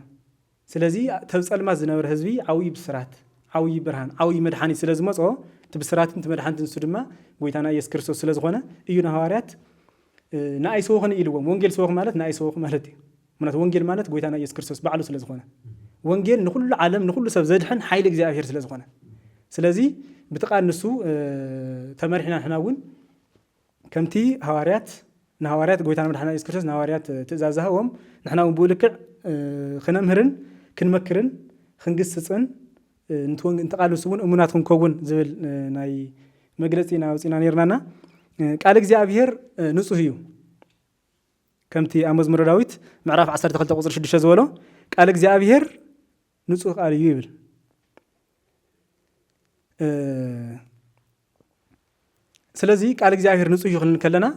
ስለዚ ተብ ጸልማት ዝነበረ ህዝቢ ዓብዪ ብስራት ዓብዪ ብርሃን ዓብዪ መድሓኒት ስለ ዝመጾ እቲ ብስራትን እቲ መድሓኒትን ንሱ ድማ ጎይታና ኢየሱስ ክርስቶስ ስለ ዝኾነ እዩ ንሐዋርያት ንኣይ ሰወኹን ኢልዎም ወንጌል ሰወኹ ማለት ንኣይ ሰወኹ ማለት እዩ ምክንያቱ ወንጌል ማለት ጎይታና ኢየሱስ ክርስቶስ ባዕሉ ስለ ዝኾነ ወንጌል ንኩሉ ዓለም ንኩሉ ሰብ ዘድሕን ሓይሊ እግዚአብሔር ስለ ዝኾነ ስለዚ ብጥቃ ንሱ ተመሪሕና ንሕና እውን ከምቲ ሐዋርያት ንሐዋርያት ጎይታና መድሓኒትና ኢየሱስ ክርስቶስ ንሐዋርያት ትእዛዝ ዝሃቦም ንሕና እውን ብልክዕ ክነምህርን ክንመክርን ክንግስፅን እንተቃል ንሱ እውን እሙናት ክንከውን ዝብል ናይ መግለፂ ናውፂና ነርናና ቃል እግዚአብሔር ንጹህ እዩ ከምቲ ኣብ መዝሙረ ዳዊት ምዕራፍ 12 ቁፅሪ 6 ዝበሎ ቃል እግዚአብሔር ንጹህ ቃል እዩ ይብል ስለዚ ቃል እግዚአብሔር ንጹህ እዩ ክንብል ከለና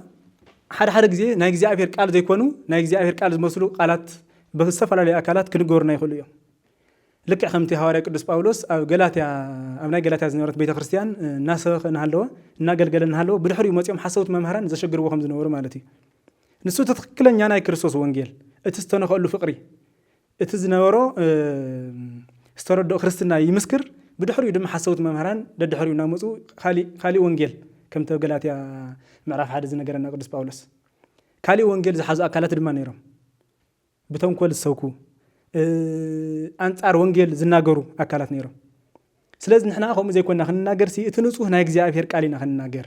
ሓደ ግዜ ናይ እግዚአብሔር ቃል ዘይኮኑ ናይ እግዚአብሔር ቃል ዝመስሉ ቃላት ብዝተፈላለዩ ኣካላት ክንገሩና ይኽእሉ እዮም ልክዕ ከምቲ ሐዋርያ ቅዱስ ጳውሎስ ኣብ ናይ ገላትያ ዝነበረት ቤተ ክርስቲያን እናሰበኸ እናሃለወ እናገልገለ እናሃለወ ብድሕሪኡ መፂኦም ሓሰውቲ መምህራን ዘሸግርዎ ከም ዝነበሩ ማለት እዩ ንሱ ትክክለኛ ናይ ክርስቶስ ወንጌል እቲ ዝተነኸሉ ፍቅሪ እቲ ዝነበሮ ዝተረድኦ ክርስትና ይምስክር ብድሕሪኡ ድማ ሓሰውቲ መምህራን ደድሕሪኡ እናመፁ ካሊእ ወንጌል ከምቲ ገላትያ ምዕራፍ 1 ዝነገረና ቅዱስ ጳውሎስ ካሊእ ወንጌል ዝሓዙ ኣካላት ድማ ነይሮም ብተንኮል ዝሰብኩ ኣንጻር ወንጌል ዝናገሩ ኣካላት ነይሮም ስለዚ ንሕና ከምኡ ዘይኮንና ክንናገርሲ እቲ ንጹህ ናይ እግዚአብሔር ቃል ኢና ክንናገር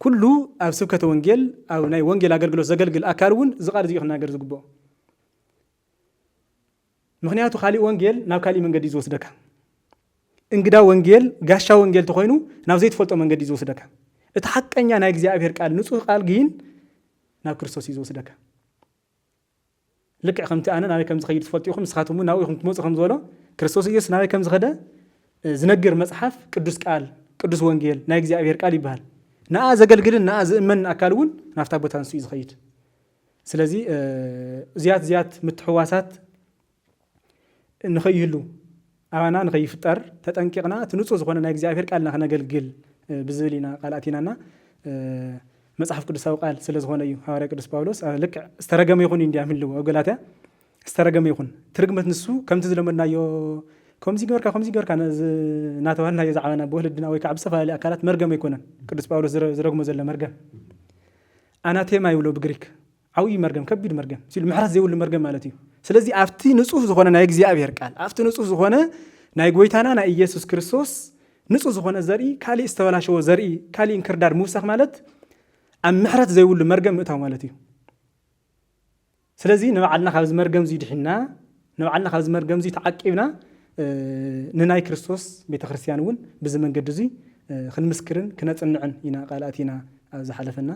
ኩሉ ኣብ ስብከተ ወንጌል ኣብ ናይ ወንጌል ኣገልግሎት ዘገልግል ኣካል እውን ዝቃል እዚኡ ክናገር ዝግብኦ ምክንያቱ ካሊእ ወንጌል ናብ ካሊእ መንገዲ ዝወስደካ እንግዳ ወንጌል ጋሻ ወንጌል ተኮይኑ ናብ ዘይትፈልጦ መንገዲ ዝወስደካ እቲ ሓቀኛ ናይ እግዚአብሔር ቃል ንጹህ ቃል ግን ናብ ክርስቶስ ይወስደካ ልክዕ ከምቲ ኣነ ናበይ ከም ዝኸይድ ትፈልጡ ኢኹም ንስኻትኩም ናብኡ ኢኹም ትመፁ ከም ዝበሎ ክርስቶስ ኢየሱስ ናበይ ከም ዝኸደ ዝነግር መፅሓፍ ቅዱስ ቃል ቅዱስ ወንጌል ናይ እግዚኣብሔር ቃል ይበሃል ንኣ ዘገልግልን ንኣ ዝእመን ኣካል እውን ናፍታ ቦታ ንሱ እዩ ዝኸይድ ስለዚ እዚያት ምትሕዋሳት ንኸይህሉ ኣባና ንኸይፍጠር ተጠንቂቕና እቲ ንፁህ ዝኾነ ናይ እግዚኣብሔር ቃል ንኽነገልግል ብዝብል ኢና ቃልኣት ኢናና መጽሐፍ ቅዱሳዊ ቃል ስለ ዝኾነ እዩ ሐዋርያ ቅዱስ ጳውሎስ ልክዕ ዝተረገመ ይኹን እንዲያ ምልው ኣብ ገላትያ ዝተረገመ ይኹን ትርግመት ንሱ ከምቲ ዝለመድናዮ ከምዚ ገርካ እናተባህልናዮ ዝዓበና ብወለድና ወይ ከዓ ብዝተፈላለዩ ኣካላት መርገም ኣይኮነን ቅዱስ ጳውሎስ ዝረግሞ ዘሎ መርገም ኣናቴማ ይብሎ ብግሪክ ዓብዪ መርገም ከቢድ መርገም ሲሉ ምሕረት ዘይብሉ መርገም ማለት እዩ ስለዚ ኣብቲ ንፁህ ዝኾነ ናይ እግዚኣብሔር ቃል ኣብቲ ንፁህ ዝኾነ ናይ ጎይታና ናይ ኢየሱስ ክርስቶስ ንፁህ ዝኾነ ዘርኢ ካሊእ ዝተበላሸወ ዘርኢ ካሊእ እንክርዳድ ምውሳኽ ማለት ኣብ ምሕረት ዘይብሉ መርገም ምእታው ማለት እዩ ስለዚ ንባዕልና ካብዚ መርገም እዚ ድሕና ንባዕልና ካብዚ መርገም እዚ ተዓቂብና ንናይ ክርስቶስ ቤተክርስትያን እውን ብዚ መንገዲ እዚ ክንምስክርን ክነፅንዕን ኢና ቃልኣት ኢና ኣብ ዝሓለፈና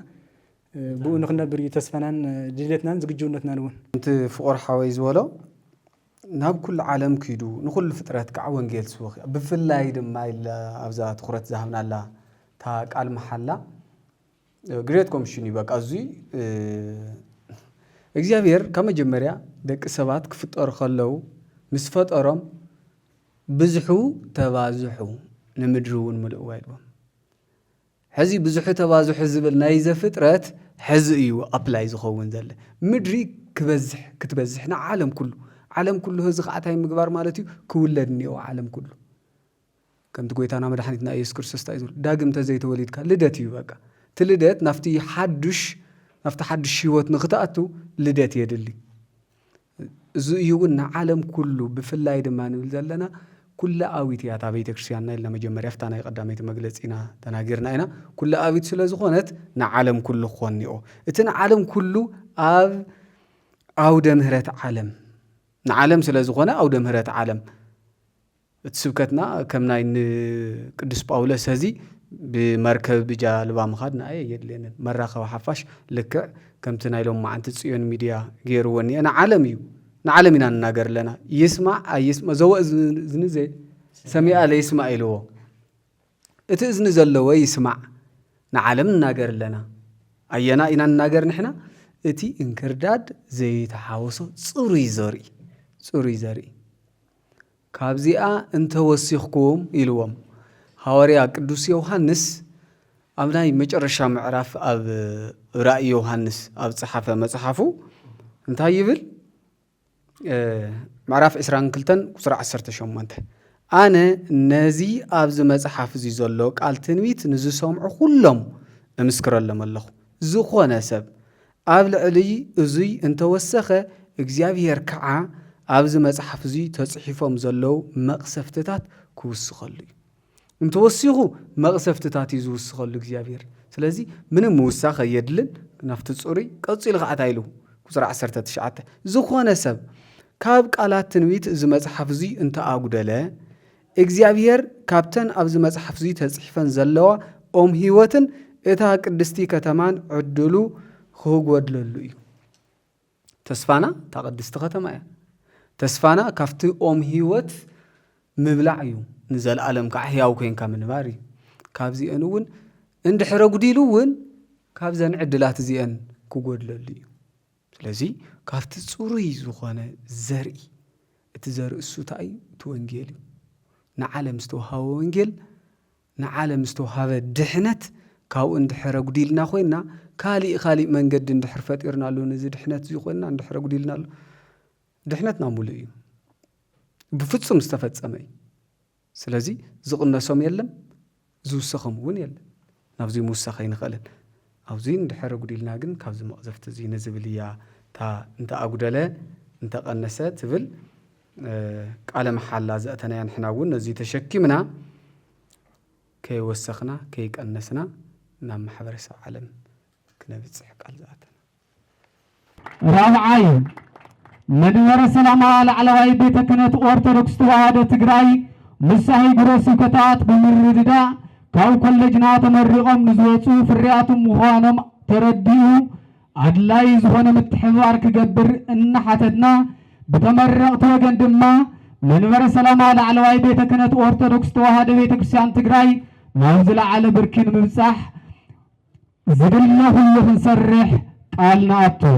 ብኡ ንክነብር እዩ ተስፋናን ድሌትናን ዝግጁነትናን እውን እቲ ፍቁር ሓወይ ዝበሎ ናብ ኩሉ ዓለም ክይዱ ንኩሉ ፍጥረት ከዓ ወንጌል ስብኽ ብፍላይ ድማ ኢላ ኣብዛ ትኩረት ዝሃብናላ እታ ቃል መሓላ ግሬት ኮሚሽን እዩ በቃ እዙይ እግዚኣብሔር ካብ መጀመርያ ደቂ ሰባት ክፍጠሩ ከለው ምስ ፈጠሮም ብዙሑ ተባዝሑ ንምድሪ እውን ምልእዋ ኢልዎም ሕዚ ብዙሑ ተባዝሑ ዝብል ናይ ዘፍጥረት ሕዚ እዩ ኣፕላይ ዝኸውን ዘለ ምድሪ ክትበዝሕ ንዓለም ኩሉ ህዚ ከዓ እንታይ ምግባር ማለት እዩ ክውለድ እኒኦ ዓለም ኩሉ ከምቲ ጎይታና መድሓኒትና ኢየሱስ ክርስቶስ እንታይ ዝብል ዳግም ተዘይተወሊድካ ልደት እዩ በቃ እቲ ልደት ናፍቲ ሓዱሽ ህይወት ንኽትኣቱ ልደት የድሊ እዚ እዩ እውን ንዓለም ኩሉ ብፍላይ ድማ ንብል ዘለና ኩላዊት እያ እታ ቤተ ክርስቲያንና ኢልና መጀመርያ ፍታ ናይ ቀዳመይቲ መግለፂና ተናጊርና ኢና ኩላዊት ስለ ዝኾነት ንዓለም ኩሉ ክኾን እኒኦ እቲ ንዓለም ኩሉ ኣብ ኣውደ ምህረት ዓለም ንዓለም ስለ ዝኾነ ኣውደ ምህረት ዓለም እቲ ስብከትና ከም ናይ ቅዱስ ጳውሎስ ህዚ ብመርከብ ብጃልባ ምኻድ ንኣየ የድልየንን መራኸቢ ሓፋሽ ልክዕ ከምቲ ናይ ሎም መዓንቲ ጽዮን ሚድያ ገይርዎን እየ ንዓለም እዩ ንዓለም ኢና ንናገር ኣለና ይስማዕ ኣይስማዕ ዘወእ እዝኒ ሰሚዐ ለይስማዕ ኢልዎ እቲ እዝኒ ዘለዎ ይስማዕ ንዓለም ንናገር ኣለና ኣየና ኢና ንናገር ንሕና እቲ እንክርዳድ ዘይተሓወሶ ጽሩይ ዘርኢ ካብዚኣ እንተወሲኽኩም ኢልዎም ሐዋርያ ቅዱስ ዮሐንስ ኣብ ናይ መጨረሻ ምዕራፍ ኣብ ራእይ ዮሐንስ ኣብ ጽሓፈ መጽሓፉ እንታይ ይብል ምዕራፍ 22 ቁፅሪ 18 ኣነ ነዚ ኣብዚ መጽሓፍ እዚ ዘሎ ቃል ትንቢት ንዝሰምዑ ኩሎም እምስክረሎም ኣለኹ ዝኾነ ሰብ ኣብ ልዕሊ እዙይ እንተወሰኸ እግዚኣብሔር ከዓ ኣብዚ መጽሓፍ እዚ ተጽሒፎም ዘለው መቕሰፍትታት ክውስኸሉ እዩ እንተወሲኹ መቕሰፍትታት እዩ ዝውስኸሉ እግዚኣብሔር ስለዚ ምንም ምውሳኽ የድልን ናፍቲ ጽሩይ ቀፂሉ ከዓ እንታይ ኢሉ ቁፅሪ 19 ዝኾነ ሰብ ካብ ቃላት ትንቢት እዚ መጽሓፍ እዚ እንተኣጉደለ እግዚኣብሔር ካብተን ኣብዚ መጽሓፍ እዚ ተጽሒፈን ዘለዋ ኦም ህይወትን እታ ቅድስቲ ከተማን ዕድሉ ክጎድለሉ እዩ ተስፋና እታ ቅድስቲ ከተማ እያ ተስፋና ካብቲ ኦም ህይወት ምብላዕ እዩ ንዘለዓለም ከዓ ሕያው ኮይንካ ምንባር እዩ ካብዚአን እውን እንድሕረ ጉዲሉ እውን ካብዘን ዕድላት እዚአን ክጎድለሉ እዩ ስለዚ ካብቲ ጽሩይ ዝኾነ ዘርኢ እቲ ዘርኢ እሱ እንታይ እዩ እቲ ወንጌል እዩ ንዓለም ዝተውሃበ ወንጌል ንዓለም ዝተውሃበ ድሕነት ካብኡ እንድሕረ ጉዲልና ኮይና ካሊእ መንገዲ እንድሕር ፈጢርናሉ ነዚ ድሕነት እዚ ኮይና እንድሕረ ጉዲልናሉ ድሕነትና ሙሉእ እዩ ብፍጹም ዝተፈጸመ እዩ ስለዚ ዝቕነሶም የለም ዝውሰኸም እውን የለን ናብዚ ምውሳኽ ኣይንኽእልን ኣብዚ እንድሕረ ጉዲልና ግን ካብዚ መቕዘፍቲ እዚ ንዝብል እያ እታ እንተኣጉደለ እንተቐነሰ ትብል ቃለ መሓላ ዘእተናያ ንሕና እውን ነዚ ተሸኪምና ከይወሰኽና ከይቀነስና ናብ ማሕበረሰብ ዓለም ክነብፅሕ ቃል ዝኣተና ራብዓይ መንበረ ሰላማ ላዕለዋይ ቤተ ክህነት ኦርቶዶክስ ተዋህዶ ትግራይ ምስ ኣህጉረ ስብከታት ብምርድዳእ ካብ ኮሌጅና ተመሪቖም ንዝወፁ ፍርያት ምዃኖም ተረዲኡ أدلاي زهون متحوار كجبر إن حتدنا بتمرق توجن دما منبر سلام على علواي بيت كانت أرثوذكس توهاد بيت كريستيان تجراي نازل على بركين ممسح زدلنا هو نسرح قالنا أبتو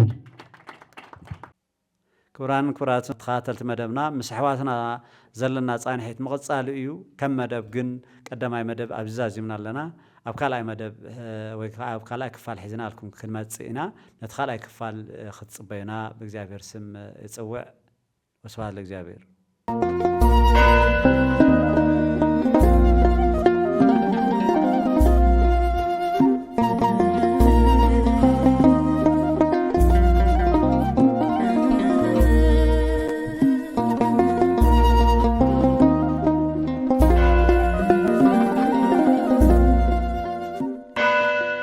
كوران كورات تخاتلت مدبنا مسحواتنا زلنا صانحيت مقصال ايو كم مدب جن قدماي مدب ابزاز يمنا لنا ابكالاي مدب وي ابكالاي كفال حزنا لكم كلمات صينا نتخالاي كفال خصبينا بእግዚአብሔር ስም يصوع وسبحان لእግዚአብሔር